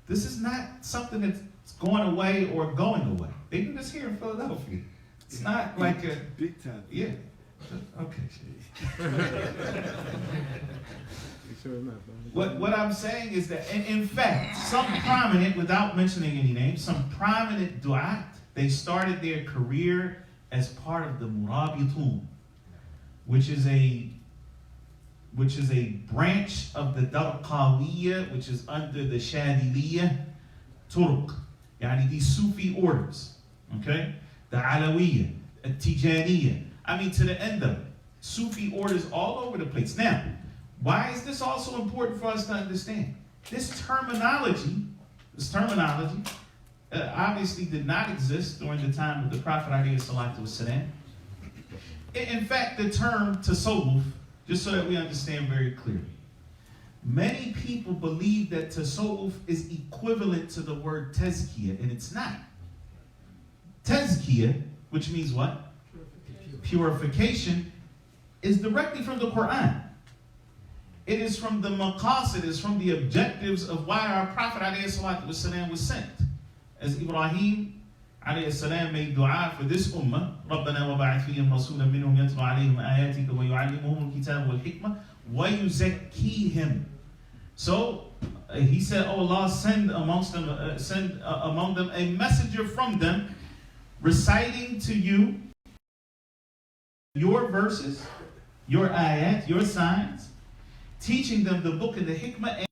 [SPEAKER 1] This is not something that's going away or going away. They do this here in Philadelphia. It's not like a
[SPEAKER 5] big time.
[SPEAKER 1] Yeah. Okay. What I'm saying is that, in fact, some prominent, without mentioning any names, some prominent du'at, they started their career as part of the Murabitun, which is a branch of the Darqawiyya, which is under the Shadiliyya Turk, yani these Sufi orders, okay? The Alawiyya, the Tijaniyya, I mean to the end of it. Sufi orders all over the place. Now, why is this also important for us to understand? This terminology obviously did not exist during the time of the Prophet ﷺ. In fact, the term tasawwuf, just so that we understand very clearly, many people believe that tasawwuf is equivalent to the word tazkiyah, and it's not. Tazkiyah, which means what? Purification, is directly from the Quran. It is from the maqasid, it is from the objectives of why our Prophet ﷺ was sent. As Ibrahim ﷺ made dua for this ummah, رَبَّنَا وَبَعَثْ فِيهِمْ رَسُولًا مِّنْهُمْ يَتْلُو عَلَيْهِمْ آيَاتِكَ وَيُعَلِّمُهُمُ الْكِتَابَ وَالْحِكْمَةَ وَيُزَكِّيهِمْ. So he said, oh Allah, send among them a messenger from them, reciting to you your verses, your ayat, your signs, teaching them the book and the hikmah,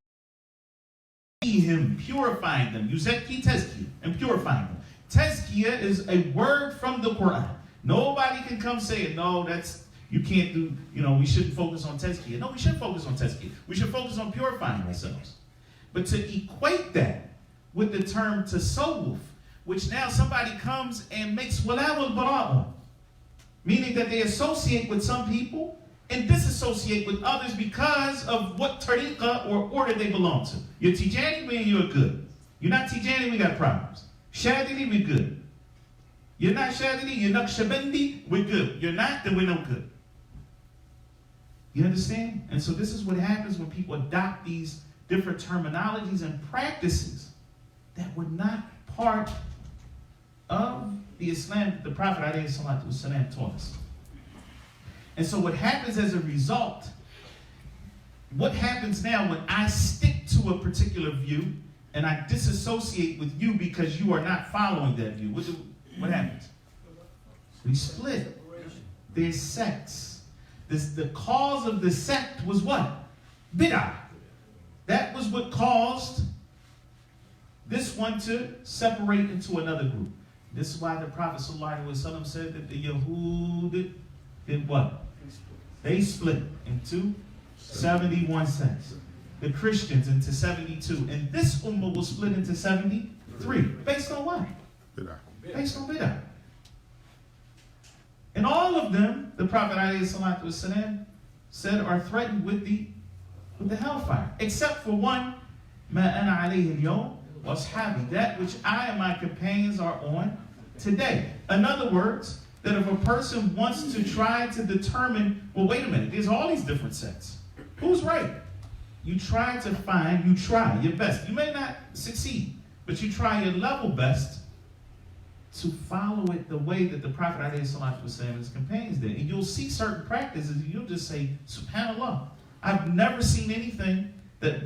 [SPEAKER 1] and purifying them. Yuzakki tazkiyah, and purifying them. Tazkiyah is a word from the Quran. Nobody can come say it. No, you can't do, we shouldn't focus on tazkiyah. No, we should focus on tazkiyah. We should focus on purifying ourselves. But to equate that with the term tasawwuf, which now somebody comes and makes wala wal bara'ah, meaning that they associate with some people and disassociate with others because of what tariqah or order they belong to. You're Tijani, man, you're good. You're not Tijani, we got problems. Shadili, we're good. You're not Shadili, you're Naqshbandi, we're good. You're not, then we're no good. You understand? And so this is what happens when people adopt these different terminologies and practices that were not part of the Islam that the Prophet ﷺ taught us. And so what happens as a result, what happens now when I stick to a particular view and I disassociate with you because you are not following that view, what happens? We split. There's sects. The cause of the sect was what? Bid'ah. That was what caused this one to separate into another group. This is why the Prophet ﷺ said that the Yahud did what? They split into 71 sects. The Christians into 72. And this ummah will split into 73. Based on what?
[SPEAKER 5] Bid'ah.
[SPEAKER 1] Based on bid'ah. And all of them, the Prophet ﷺ said, are threatened with the hellfire. Except for one, مَا أَنَا عَلَيْهِ الْيَوْمِ وَأَصْحَابِي, that which I and my companions are on today. In other words, that if a person wants to try to determine, well, wait a minute, there's all these different sects. Who's right? You try your best. You may not succeed, but you try your level best to follow it the way that the Prophet ﷺ and his companions did. And you'll see certain practices, and you'll just say, subhanAllah, I've never seen anything that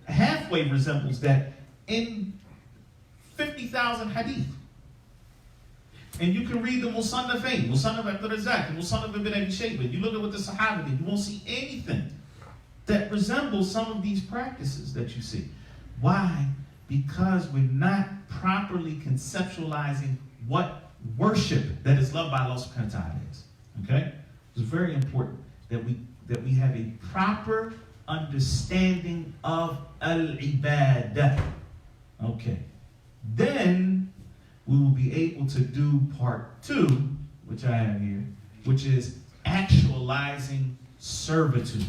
[SPEAKER 1] halfway resembles that in 50,000 hadith. And you can read the Musannaf Abdul Razak, the Musannaf Ibn Abi Shaybah. You look at what the Sahaba did, you won't see anything that resembles some of these practices that you see. Why? Because we're not properly conceptualizing what worship that is loved by Allah subhanahu wa ta'ala is. Okay? It's very important that we have a proper understanding of al-ibadah. Okay. Then we will be able to do part 2, which I have here, which is actualizing servitude,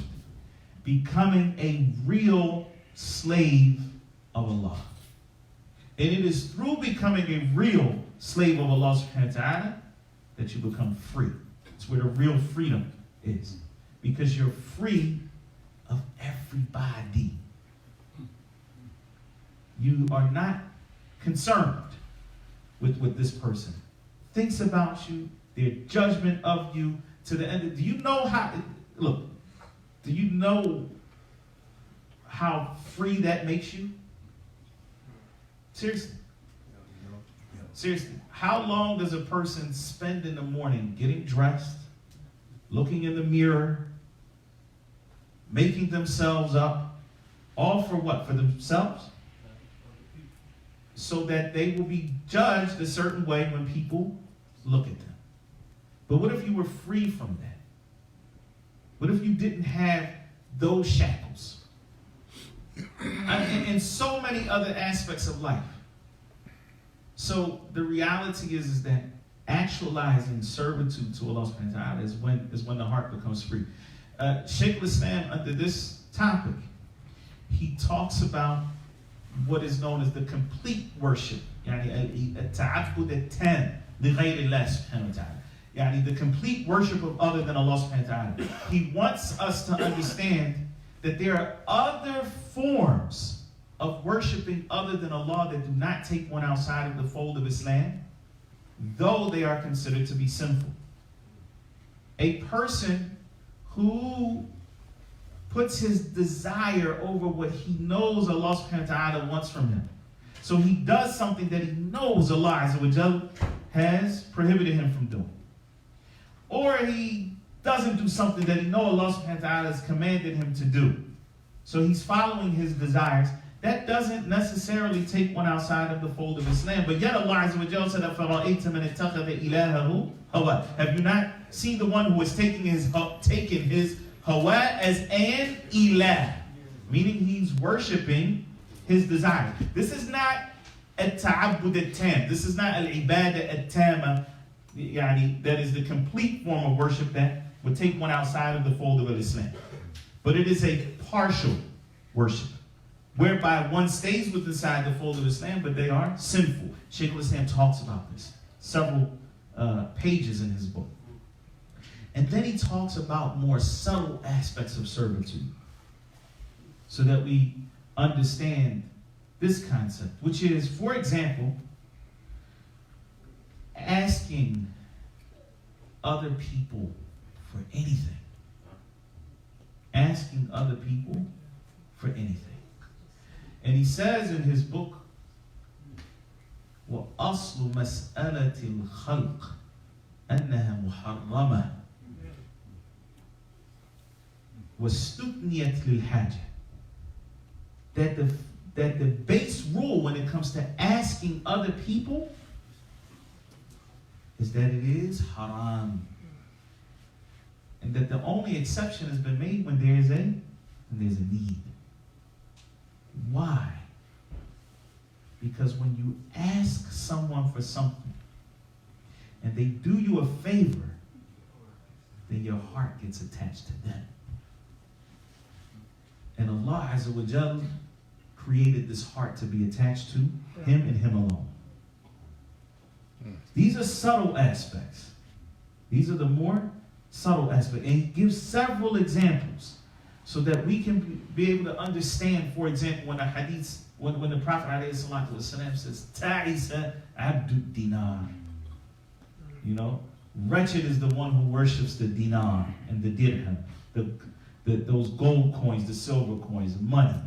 [SPEAKER 1] becoming a real slave of Allah. And it is through becoming a real slave of Allah subhanahu wa ta'ala that you become free. It's where the real freedom is. Because you're free of everybody. You are not concerned with this person. Thinks about you, their judgment of you to the end. Do you know how, look, do you know how free that makes you? Seriously. Seriously. How long does a person spend in the morning getting dressed, looking in the mirror, making themselves up, all for what? For themselves? So that they will be judged a certain way when people look at them. But what if you were free from that? What if you didn't have those shackles? And so many other aspects of life. So the reality is that actualizing servitude to Allah subhanahu wa ta'ala is when the heart becomes free. Shaykhul Islam, under this topic, he talks about what is known as the complete worship. التعبد التام لغير الله سبحانه وتعالى. The complete worship of other than Allah subhanahu wa ta'ala. He wants us to understand that there are other forms of worshiping other than Allah that do not take one outside of the fold of Islam, though they are considered to be sinful. A person who puts his desire over what he knows Allah subhanahu wa ta'ala wants from him. So he does something that he knows Allah Azza wa Jal has prohibited him from doing. Or he doesn't do something that he knows Allah subhanahu wa ta'ala has commanded him to do. So he's following his desires. That doesn't necessarily take one outside of the fold of Islam. But yet Allah Azza wa Jal said, أَفَرَأَيْتَ مَنِ اتَّخَذَ إِلَهَهُ هَوَى. Have you not seen the one who is taking his hawa as an ilah? Meaning he's worshiping his desire. This is not at-ta'abbud at-tam. This is not al-ibadah at-tama. That is the complete form of worship that would take one outside of the fold of Islam. But it is a partial worship, whereby one stays with inside the fold of Islam, but they are sinful. Shaykhul Islam talks about this, several pages in his book. And then he talks about more subtle aspects of servitude, so that we understand this concept, which is, for example, asking other people for anything. Asking other people for anything. And he says in his book, وَأَصْلُ مَسْأَلَةِ الْخَلْقِ أَنَّهَا مُحَرَّمَةٌ وَاسْتُثْنِيَتْ لِلْحَاجَةِ. That the base rule when it comes to asking other people is that it is haram. And that the only exception has been made when there's a need. Why? Because when you ask someone for something and they do you a favor, then your heart gets attached to them. And Allah Azza wa Jal created this heart to be attached to Him and Him alone. These are subtle aspects. These are the more subtle aspects. And he gives several examples so that we can be able to understand, for example, when the hadith, when the Prophet ﷺ says, Ta'isa abdu dinar. Wretched is the one who worships the dinar and the dirham, those gold coins, the silver coins, the money.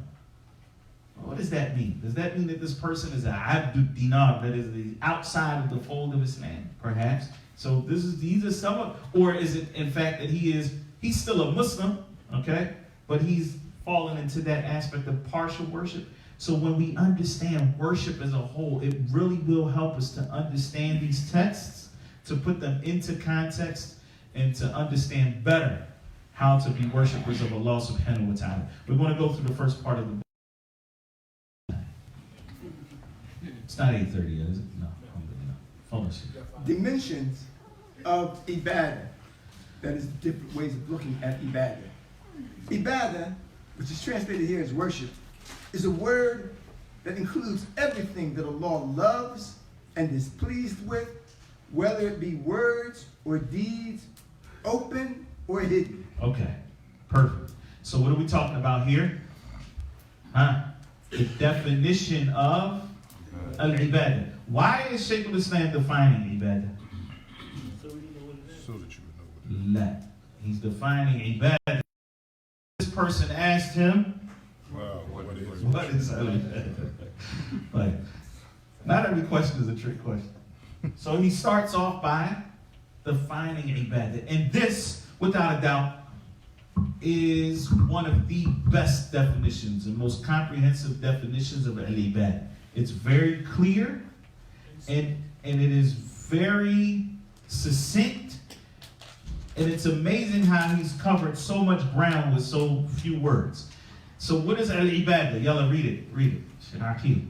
[SPEAKER 1] What does that mean? Does that mean that this person is an abdu dinar, that is the outside of the fold of Islam? Perhaps. So these are some, or is it in fact that he's still a Muslim, okay? But he's fallen into that aspect of partial worship. So when we understand worship as a whole, it really will help us to understand these texts, to put them into context, and to understand better how to be worshipers of Allah subhanahu wa ta'ala. We're going to go through the first part of the book. It's not 8:30 yet, is it? No.
[SPEAKER 3] Dimensions of ibadah. That is different ways of looking at ibadah. Ibadah, which is translated here as worship, is a word that includes everything that Allah loves and is pleased with, whether it be words or deeds, open or hidden.
[SPEAKER 1] Okay, perfect. So what are we talking about here? The definition of al-ibadah. Why is Shaykhul Islam defining ibadah?
[SPEAKER 5] So that you would know what it is.
[SPEAKER 1] La. He's defining ibadah. This person asked him,
[SPEAKER 5] Wow, what is
[SPEAKER 1] what is al-ibadah? Like, not every question is a trick question. So he starts off by defining ibadah. And this, without a doubt, is one of the best definitions and most comprehensive definitions of al-ibadah. It's very clear and it is very succinct, and it's amazing how he's covered so much ground with so few words. So what is al-ibadah? Y'all read it. Read it. Shaykhul.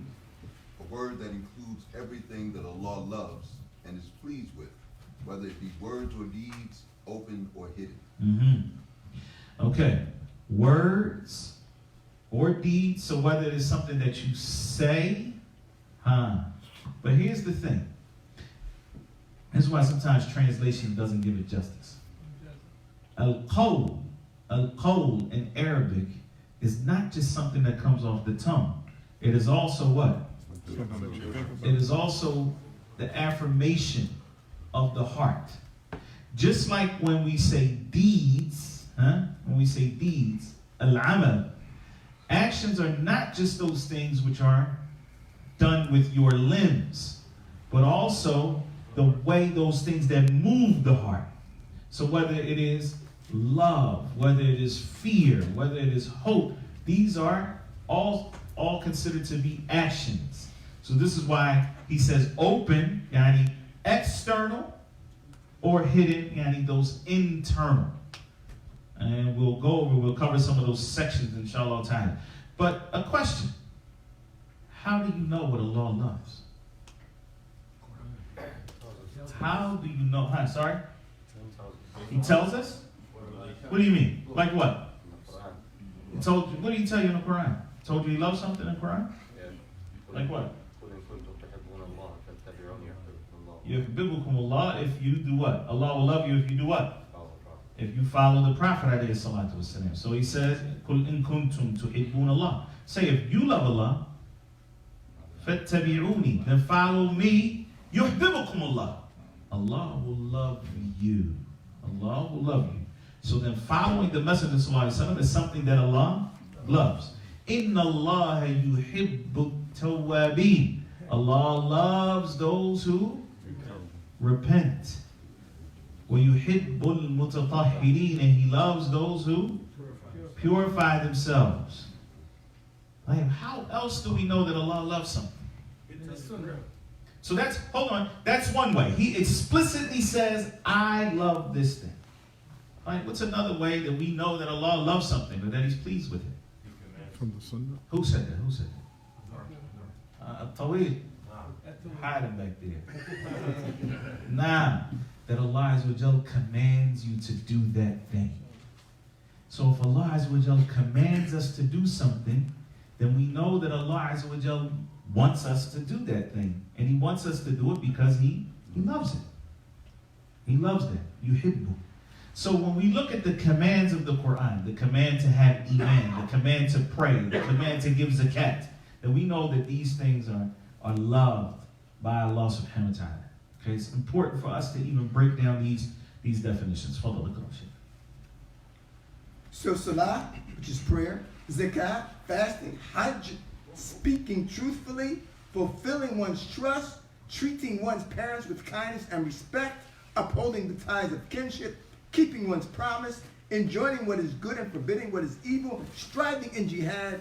[SPEAKER 7] A word that includes everything that Allah loves and is pleased with, whether it be words or deeds, open or hidden.
[SPEAKER 1] Okay. Words or deeds, so whether it is something that you say, But here's the thing. This is why sometimes translation doesn't give it justice. Al-qawl in Arabic is not just something that comes off the tongue. It is also what? It is also the affirmation of the heart. Just like when we say deeds, al-amal, actions are not just those things which are done with your limbs, but also the way those things that move the heart. So whether it is love, whether it is fear, whether it is hope, these are all considered to be actions. So this is why he says open, yani external, or hidden, yani those internal. And we'll cover some of those sections inshallah ta'ala. But a question, how do you know what Allah loves? How do you know? Sorry? He tells us? What do you mean? Like what? He told you, what did he tell you in the Quran? He told you he loves something in the Quran? Like what? Yuhibbukum Allah, if you do what? Allah will love you if you do what? If you follow the Prophet alayhi salatu wasalam. So he says, Qul in kuntum tuhibbun Allah. Say, if you love Allah, fattabi'uni, then follow me, yuhibbukum Allah. Allah will love you. Allah will love you. So then following the Messenger sallallahu alaihi wasallam is something that Allah loves. Inna Allah yuhibbu tawwabin. Allah loves those who repent. وَيُحِبُّ الْمُتَطَهِّرِينَ, and he loves those who purify themselves. Like, how else do we know that Allah loves something? So that's one way. He explicitly says, I love this thing. Like, what's another way that we know that Allah loves something or that he's pleased with it?
[SPEAKER 5] From the sunnah?
[SPEAKER 1] Who said that? Tawhid. Hiding back there. Nah. That Allah Azza wa Jal commands you to do that thing. So if Allah Azza wa Jal commands us to do something, then we know that Allah Azza wa Jal wants us to do that thing. And he wants us to do it because he loves it. He loves that. Yuhibbu. So when we look at the commands of the Quran, the command to have iman, the command to pray, the command to give zakat, then we know that these things are loved by Allah subhanahu wa ta'ala. Okay, it's important for us to even break down these definitions.
[SPEAKER 3] So salah, which is prayer, zakat, fasting, hajj, speaking truthfully, fulfilling one's trust, treating one's parents with kindness and respect, upholding the ties of kinship, keeping one's promise, enjoining what is good and forbidding what is evil, striving in jihad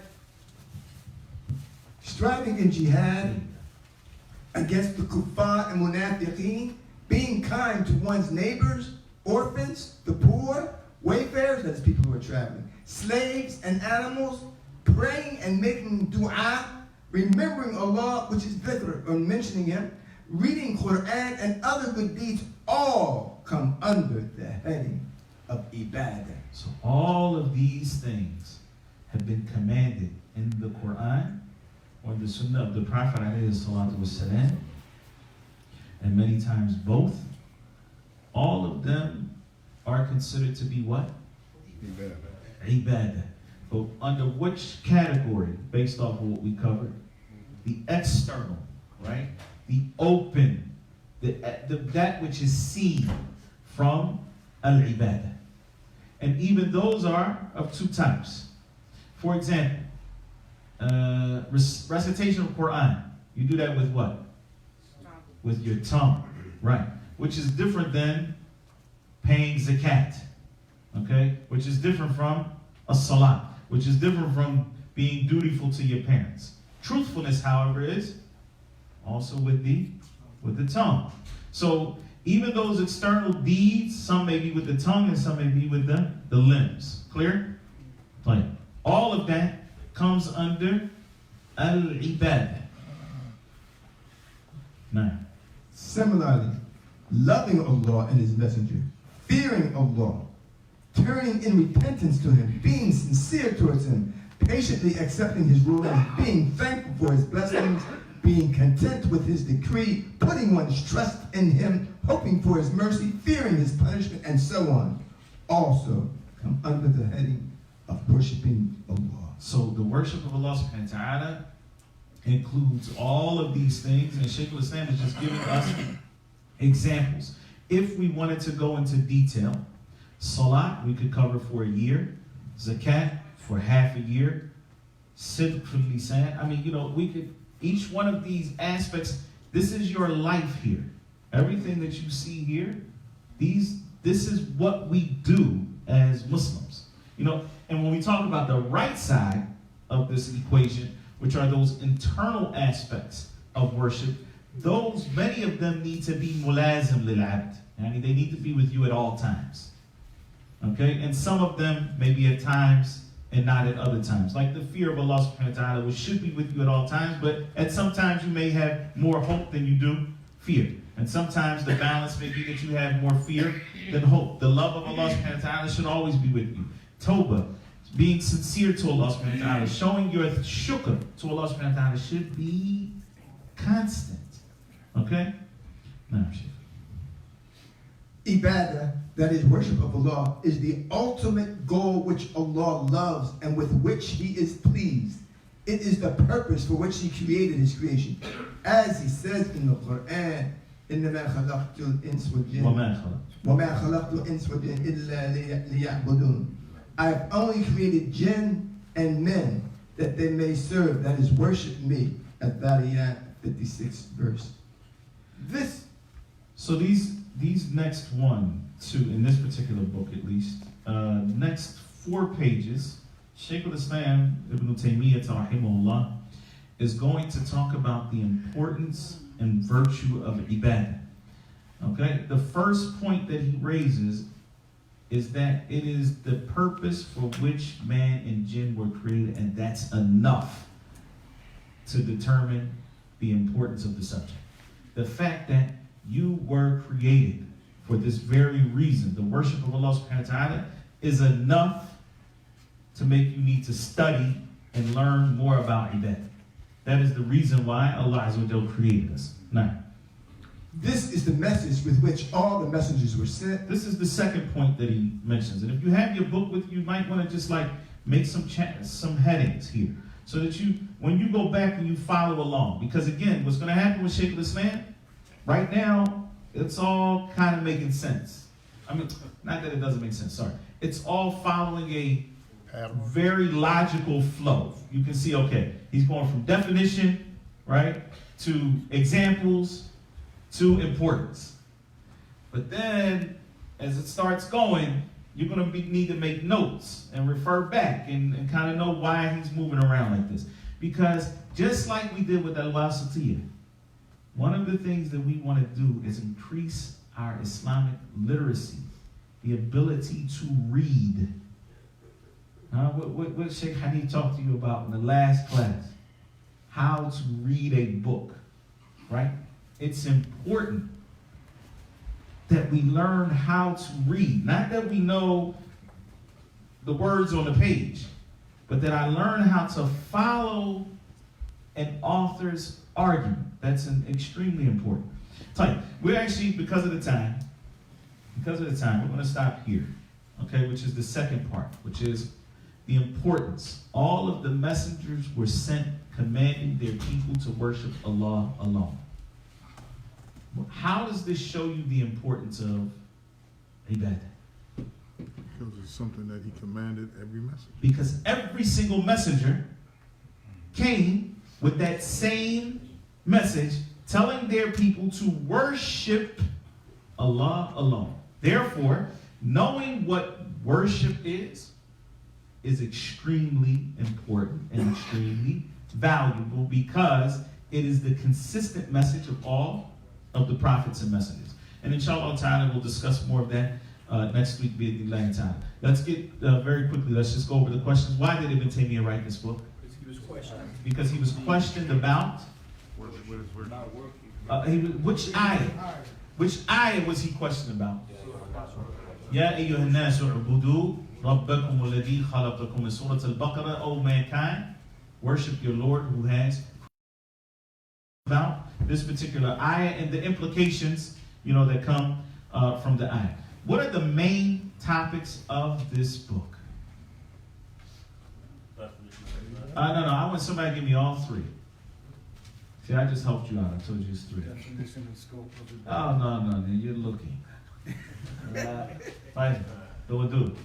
[SPEAKER 3] against the kuffar and munafiqeen, being kind to one's neighbors, orphans, the poor, wayfarers, that's people who are traveling, slaves and animals, praying and making dua, remembering Allah, which is dhikr, or mentioning him, reading Quran and other good deeds, all come under the heading of ibadah.
[SPEAKER 1] So all of these things have been commanded in the Quran or the sunnah of the Prophet ﷺ, and many times both, all of them are considered to be what? Ibadah. But under which category, based off of what we covered? The external, right? The open, that which is seen from al-ibadah. And even those are of two types. For example, recitation of Quran. You do that with what? With your tongue, right? Which is different than paying zakat, okay? Which is different from a salat, which is different from being dutiful to your parents. Truthfulness, however, is also with the tongue. So even those external deeds, some may be with the tongue and some may be with the limbs. Clear? Like, all of that comes under al-ibadah. Now,
[SPEAKER 3] Similarly, loving Allah and His Messenger, fearing Allah, turning in repentance to Him, being sincere towards Him, patiently accepting His rulings, being thankful for His blessings, being content with His decree, putting one's trust in Him, hoping for His mercy, fearing His punishment, and so on, also come under the heading of worshiping Allah.
[SPEAKER 1] so the worship of Allah subhanahu wa ta'ala includes all of these things, and Shaykhul Islam is just giving us examples. If we wanted to go into detail, salat we could cover for a year, zakat for half a year, seferagic lisan. I mean, we could, each one of these aspects, this is your life here. Everything that you see here, this is what we do as Muslims. And when we talk about the right side of this equation, which are those internal aspects of worship, those, many of them need to be mulazim lil abd. I mean, they need to be with you at all times. Okay? And some of them maybe at times and not at other times. Like the fear of Allah subhanahu wa ta'ala, which should be with you at all times, but at some times you may have more hope than you do fear. And sometimes the balance may be that you have more fear than hope. The love of Allah subhanahu wa ta'ala should always be with you. Tawbah, being sincere to Allah subhanahu wa ta'ala, showing your shukr to Allah subhanahu wa ta'ala should be constant. Okay? Now,
[SPEAKER 3] Ibadah, that is worship of Allah, is the ultimate goal which Allah loves and with which He is pleased. It is the purpose for which He created His creation. As He says in the Quran, إِنَّمَا خَلَقْتُ الْإِنسَ وَمَا خَلَقْتُ الْإِنسَ وَالْجِنَّ إِلَّا لِيَعْبُدُونَ. I have only created jinn and men that they may serve, that is, worship me. At Dhariyat 56 verse.
[SPEAKER 1] So these next 1, 2, in this particular book at least, next 4 pages, Shaykhul Islam Ibn Taymiyyah rahimahullah is going to talk about the importance and virtue of ibadah. Okay? The first point that he raises is that it is the purpose for which man and jinn were created, and that's enough to determine the importance of the subject. The fact that you were created for this very reason, the worship of Allah subhanahu wa ta'ala, is enough to make you need to study and learn more about ibadah. That is the reason why Allah Azza wa Jalla created us. Now,
[SPEAKER 3] this is the message with which all the messengers were sent.
[SPEAKER 1] This is the second point that he mentions. And if you have your book with you, you might want to just make some headings here, so that when you go back and you follow along. Because again, what's going to happen with Shaykhul Islam, right now, it's all kind of making sense. I mean, not that it doesn't make sense, sorry. It's all following a very logical flow. You can see, okay, he's going from definition, right, to examples, to importance. But then, as it starts going, you're going to need to make notes and refer back and kind of know why he's moving around like this. Because just like we did with al-wasatiyah, one of the things that we want to do is increase our Islamic literacy, the ability to read. What Shaykh Hanif talked to you about in the last class? How to read a book, right? It's important that we learn how to read. Not that we know the words on the page, but that I learn how to follow an author's argument. That's extremely important. We're actually, because of the time, we're going to stop here, okay, which is the second part, which is the importance. All of the messengers were sent commanding their people to worship Allah alone. How does this show you the importance of ibadah?
[SPEAKER 5] Because it's something that he commanded every message.
[SPEAKER 1] Because every single messenger came with that same message, telling their people to worship Allah alone. Therefore, knowing what worship is extremely important and extremely valuable, because it is the consistent message of all of the prophets and messengers. And inshallah ta'ala, we'll discuss more of that next week, bi'idhnillahi ta'ala. Let's get very quickly, let's just go over the questions. Why did Ibn Taymiyyah write this book? Because he was questioned about which ayah was he questioned about? Ya ayyuhan nasu ubudu rabbakum alladhi khalaqakum, in Surah Al-Baqarah. O mankind, worship your Lord who has about this particular ayah and the implications, that come from the ayah. What are the main topics of this book? No, I want somebody to give me all three. See, I just helped you out. I told you it's three.
[SPEAKER 4] Definition and scope of it.
[SPEAKER 1] Oh, no, you're looking. Fine. Go and do it.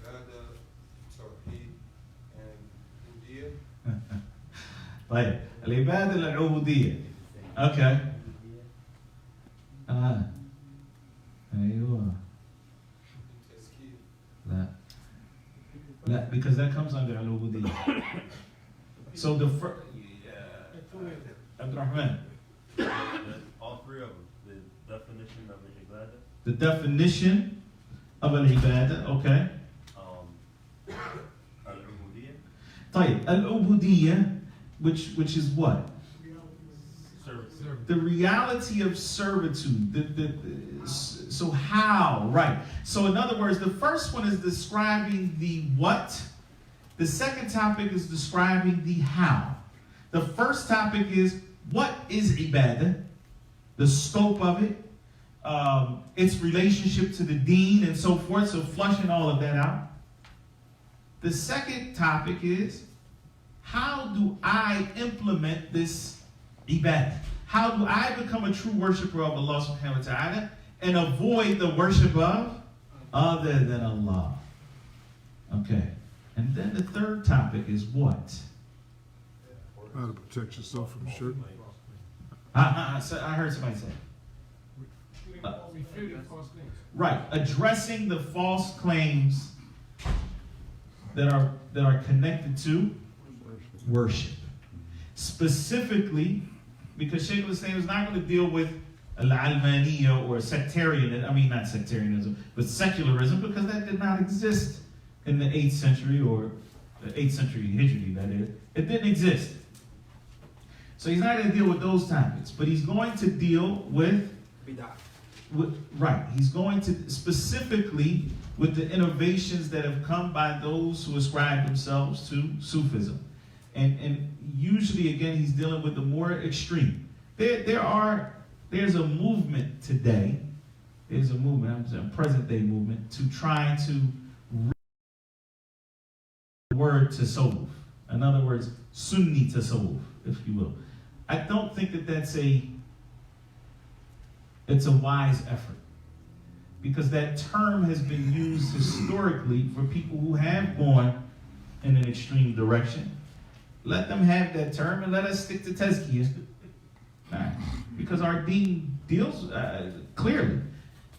[SPEAKER 8] Ibadah, tawhid, and ubudiyyah.
[SPEAKER 1] طيب العبادة العبودية. Okay. أيوة. لا, because that comes under al-ubudiyyah. So the first, Abdurrahman.
[SPEAKER 9] All three of them. The definition of al-ibadah.
[SPEAKER 1] The definition of al-ibadah, okay.
[SPEAKER 9] Al-ubudiyyah.
[SPEAKER 1] طيب, al-ubudiyyah, which is what? The reality of servitude. So how, right? So in other words, the first one is describing the what. The second topic is describing the how. The first topic is what is ibadah, the scope of it, its relationship to the deen and so forth, so flushing all of that out. The second topic is how do I implement this ibadah? How do I become a true worshiper of Allah subhanahu wa ta'ala and avoid the worship of other than Allah? Okay. And then the third topic is what?
[SPEAKER 5] How to protect yourself from shirk.
[SPEAKER 1] I heard somebody say. Right. Addressing the false claims that are connected to worship. Specifically, because Shaykhul Islam is not going to deal with al-almaniyya or sectarianism, not sectarianism, but secularism, because that did not exist in the 8th century or the 8th century Hijri, that is. It didn't exist. So he's not going to deal with those topics, but he's going to deal with he's going to specifically with the innovations that have come by those who ascribe themselves to Sufism. And usually, again, he's dealing with the more extreme. There's a movement today. There's a movement, a present-day movement, to try to the word tasawwuf. In other words, Sunni tasawwuf, if you will. I don't think it's a wise effort, because that term has been used historically for people who have gone in an extreme direction. Let them have that term and let us stick to tazkiyah. Because our deen deals clearly.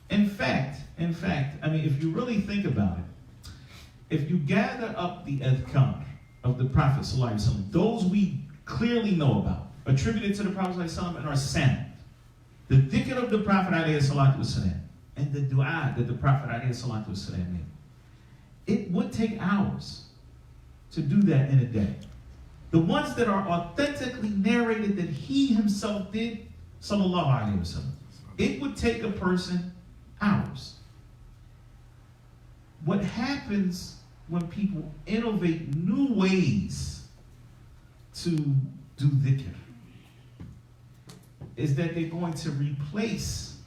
[SPEAKER 1] In fact, if you really think about it, if you gather up the adhkar of the Prophet ﷺ, those we clearly know about, attributed to the Prophet ﷺ and are sound, the dhikr of the Prophet ﷺ and the dua that the Prophet ﷺ made, it would take hours to do that in a day. The ones that are authentically narrated that he himself did, sallallahu alaihi wasallam, it would take a person hours. What happens when people innovate new ways to do dhikr is that they're going to replace,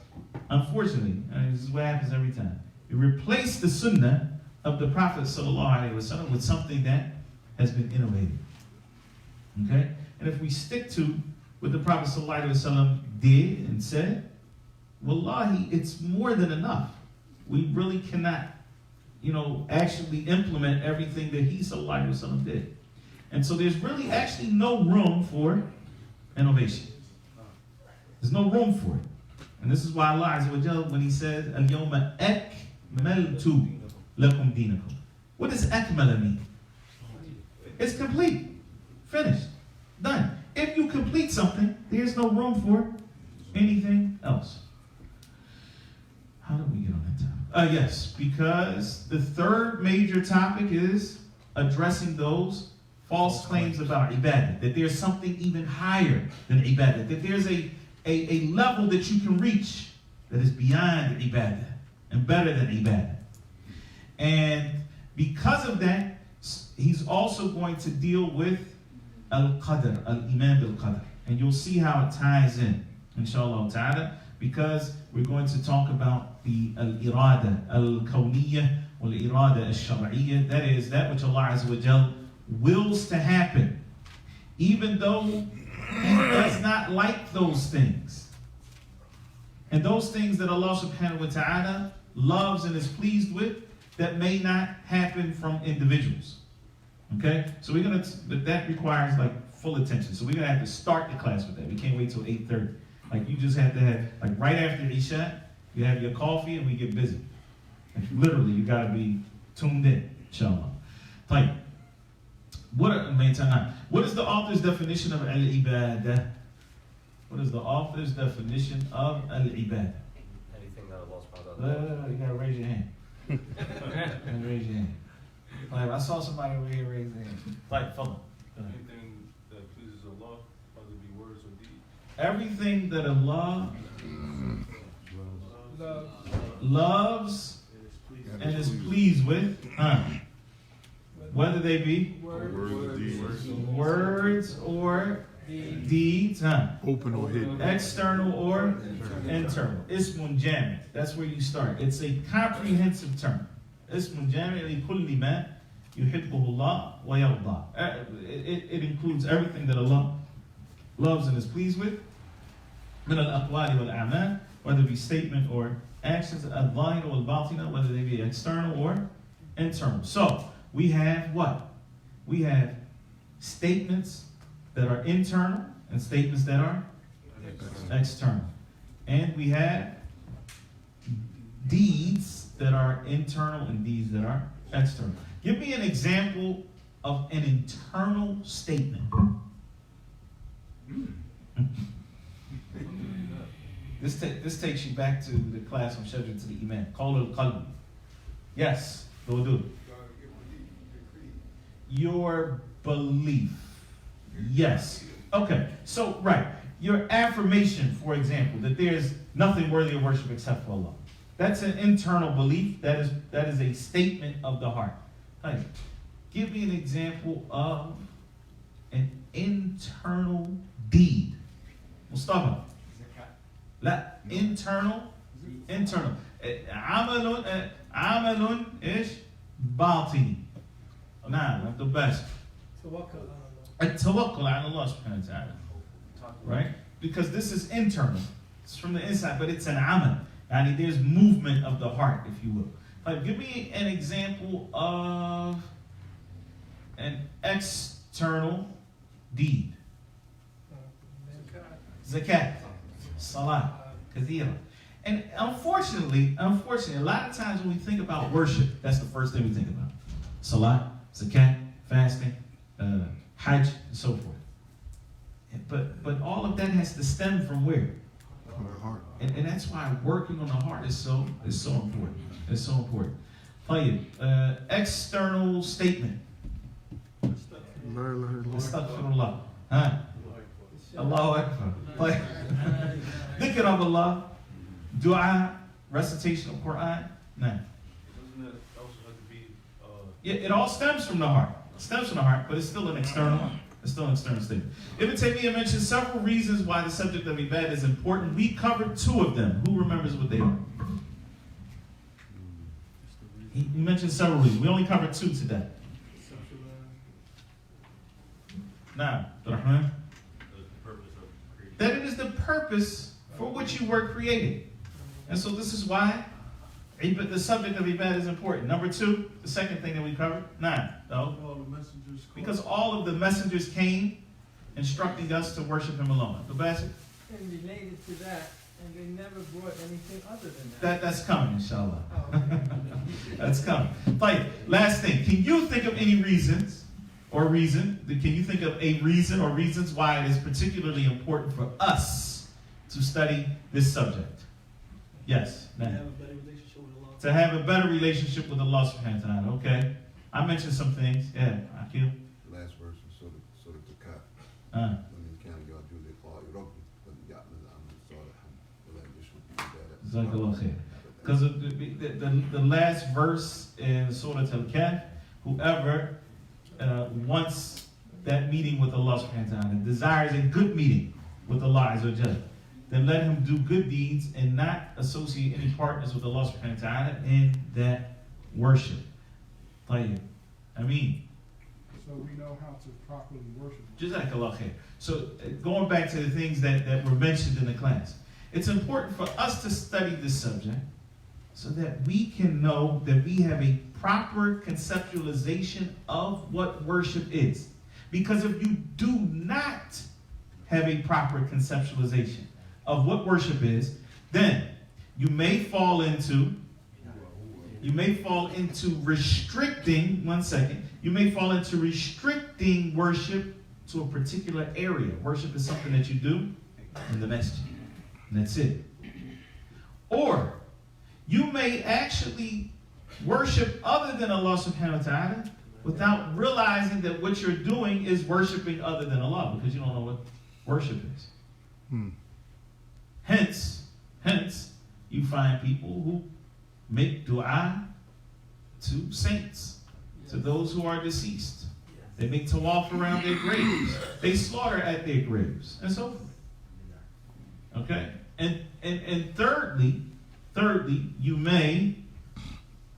[SPEAKER 1] unfortunately, this is what happens every time, you replace the sunnah of the Prophet ﷺ with something that has been innovated. Okay? And if we stick to what the Prophet ﷺ did and said, wallahi, it's more than enough. We really cannot, actually implement everything that he ﷺ did. And so there's really actually no room for innovation. There's no room for it. And this is why Allah Azza wa Jalla, when he says, Al-Yawma akmaltu lakum dinakum. What does akmala mean? It's complete. Finished. Done. If you complete something, there's no room for anything else. How did we get on that topic? Yes, because the third major topic is addressing those false claims about ibadah, that there's something even higher than ibadah, that there's a level that you can reach that is beyond ibadah and better than ibadah. And because of that, he's also going to deal with al-qadr, al-iman bil-qadr. And you'll see how it ties in, inshallah ta'ala, because we're going to talk about the al-irada, al-kawniyah, wal-irada al-shar'iyyah. That is, that which Allah Azza wa Jal wills to happen, even though He does not like those things. And those things that Allah subhanahu wa ta'ala loves and is pleased with, that may not happen from individuals. Okay? So that requires like full attention. So we're going to have to start the class with that. We can't wait till 8:30. Like you just have to have, like right after Isha, you have your coffee and we get busy. Like literally, you got to be tuned in, inshallah. Like, what is the author's definition of al-ibadah? What is the author's definition of al-ibadah?
[SPEAKER 9] Anything that Allah subhanahu wa ta'ala.
[SPEAKER 1] You gotta raise your hand. You gotta raise your hand. Like, I saw somebody over here raise their hand. Like, fellow.
[SPEAKER 4] Anything that pleases Allah, whether it be words or deeds.
[SPEAKER 1] Everything that Allah loves and is pleased with, whether they be words or deeds,
[SPEAKER 5] open or hidden,
[SPEAKER 1] external or internal. Ismun jami'. That's where you start. It's a comprehensive term. Ismun jami' li kulli ma yuhibbuhu Allah wa yarda. It includes everything that Allah loves and is pleased with. Min al-aqwali wal-a'mal, whether it be statement or actions, al-zahir wal-batina, whether they be external or internal. So we have what? We have statements that are internal and statements that are external. And we have deeds that are internal and deeds that are external. Give me an example of an internal statement. This takes you back to the class on Shajr to the Iman. Qawl al-qalb. Yes, go do it. Your belief. Yes. Okay. So, right. Your affirmation, for example, that there's nothing worthy of worship except for Allah. That's an internal belief. That is a statement of the heart. Right. Give me an example of an internal deed. Mustafa. La. Internal. Amalun ish batini. Nah, the best. Tawakkul ala Allah subhanahu wa ta'ala. Right? Because this is internal. It's from the inside, but it's an amal. And there's movement of the heart, if you will. Like, give me an example of an external deed. Zakat. Salah. Kathira. And unfortunately, a lot of times when we think about worship, that's the first thing we think about. Salah, zakat, fasting, Hajj, and so forth. But all of that has to stem from where?
[SPEAKER 5] from the heart.
[SPEAKER 1] And that's why working on the heart is so important. It's so important. External statement. Astaghfirullah. Allahu Akbar. Dhikr of Allah, dua, recitation of Quran. No.
[SPEAKER 4] Doesn't that also have to be?
[SPEAKER 1] Yeah, it all stems from the heart. It stems from the heart, but it's still an external It's still an external statement. Ibn Taymiyyah mentions several reasons why the subject of ibadah is important. We covered 2 of them. Who remembers what they are? He mentioned several reasons. We only covered 2 today. Now, Rahman, that it is the purpose for which you were created. And so this is why the subject of ibadah is important. Number 2, the second thing that we covered. 9. No. Because all of the messengers came instructing us to worship him alone. The basic.
[SPEAKER 6] And related to that, and they never brought anything other than that.
[SPEAKER 1] That's coming, inshallah.
[SPEAKER 6] Oh, okay.
[SPEAKER 1] That's coming. Like, last thing. Can you think of any reasons can you think of a reason or reasons why it is particularly important for us to study this subject? Yes. To have a better relationship with Allah subhanahu wa ta'ala. Okay. I mentioned some things. Yeah, Akil.
[SPEAKER 7] The last verse is sort of the
[SPEAKER 1] because the last verse in Surah Al-Kahf, whoever wants that meeting with Allah subhanahu wa ta'ala, desires a good meeting with Allah azza wa jalla, then let him do good deeds and not associate any partners with Allah subhanahu wa ta'ala in that worship. I mean,
[SPEAKER 10] so we know how to properly worship.
[SPEAKER 1] Jazakallah khair. So going back to the things that were mentioned in the class, it's important for us to study this subject so that we can know that we have a proper conceptualization of what worship is. Because if you do not have a proper conceptualization of what worship is, then you may fall into restricting worship to a particular area. Worship is something that you do in the masjid, and that's it. Or you may actually worship other than Allah subhanahu wa ta'ala without realizing that what you're doing is worshiping other than Allah, because you don't know what worship is. Hence, you find people who make dua to saints, to those who are deceased. They make tawaf around their graves. They slaughter at their graves, and so forth. Okay? And thirdly, you may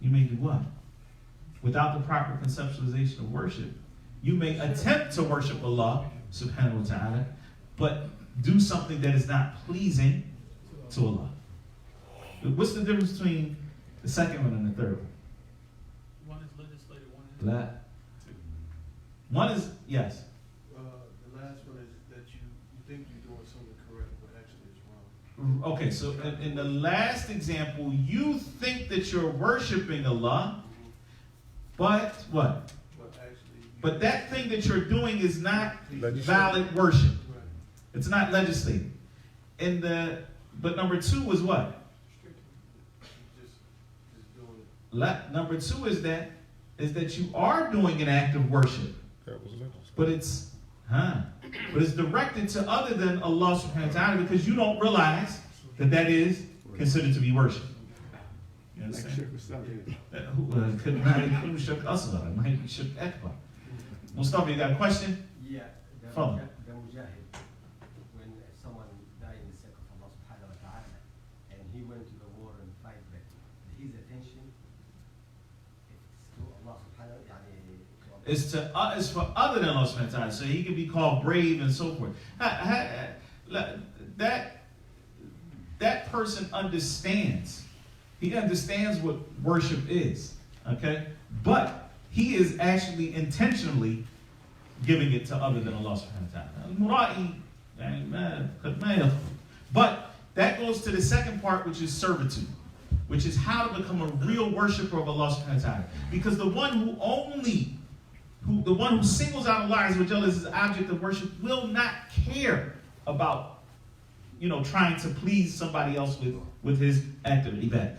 [SPEAKER 1] do what? Without the proper conceptualization of worship, you may attempt to worship Allah subhanahu wa ta'ala, but do something that is not pleasing to Allah. What's the difference between the second one and the third one?
[SPEAKER 2] One is legislative, one is...
[SPEAKER 1] One is, yes.
[SPEAKER 8] The last one is that you think you're doing something correct, but actually it's wrong.
[SPEAKER 1] Okay, so in the last example, you think that you're worshiping Allah, but what? But that thing that you're doing is not valid worship. It's not legislative. But number 2 is what? Number 2 is that you are doing an act of worship, but it's directed to other than Allah subhanahu wa ta'ala, because you don't realize that is considered to be worship. You understand? Mustafa, you got a question?
[SPEAKER 11] Yeah.
[SPEAKER 1] Follow.
[SPEAKER 11] The mujahid, when someone died in the sake of Allah subhanahu wa ta'ala, and he went to the war and fight with his attention, it's to Allah subhanahu wa ta'ala.
[SPEAKER 1] It's for other than Allah subhanahu wa ta'ala, so he can be called brave and so forth. That person understands. He understands what worship is, okay? But he is actually intentionally giving it to other than Allah subhanahu wa ta'ala. But that goes to the second part, which is servitude, which is how to become a real worshiper of Allah subhanahu wa ta'ala. Because the one who singles out Allah as his object of worship will not care about trying to please somebody else with his act of ibadah.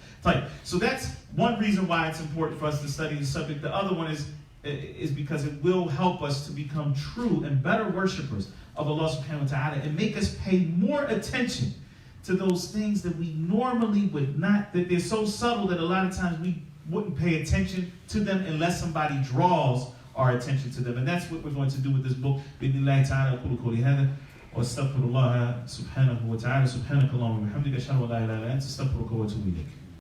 [SPEAKER 1] So that's one reason why it's important for us to study the subject. The other one is because it will help us to become true and better worshipers of Allah subhanahu wa ta'ala, and make us pay more attention to those things that we normally would not, that they're so subtle that a lot of times we wouldn't pay attention to them unless somebody draws our attention to them. And that's what we're going to do with this book. بإذن تعالى أقول قولي هذا وأستغفر الله سبحانه وتعالى سبحانك اللهم وبحمدك أشهد أن لا إله إلا أنت أستغفرك وأتوب إليك.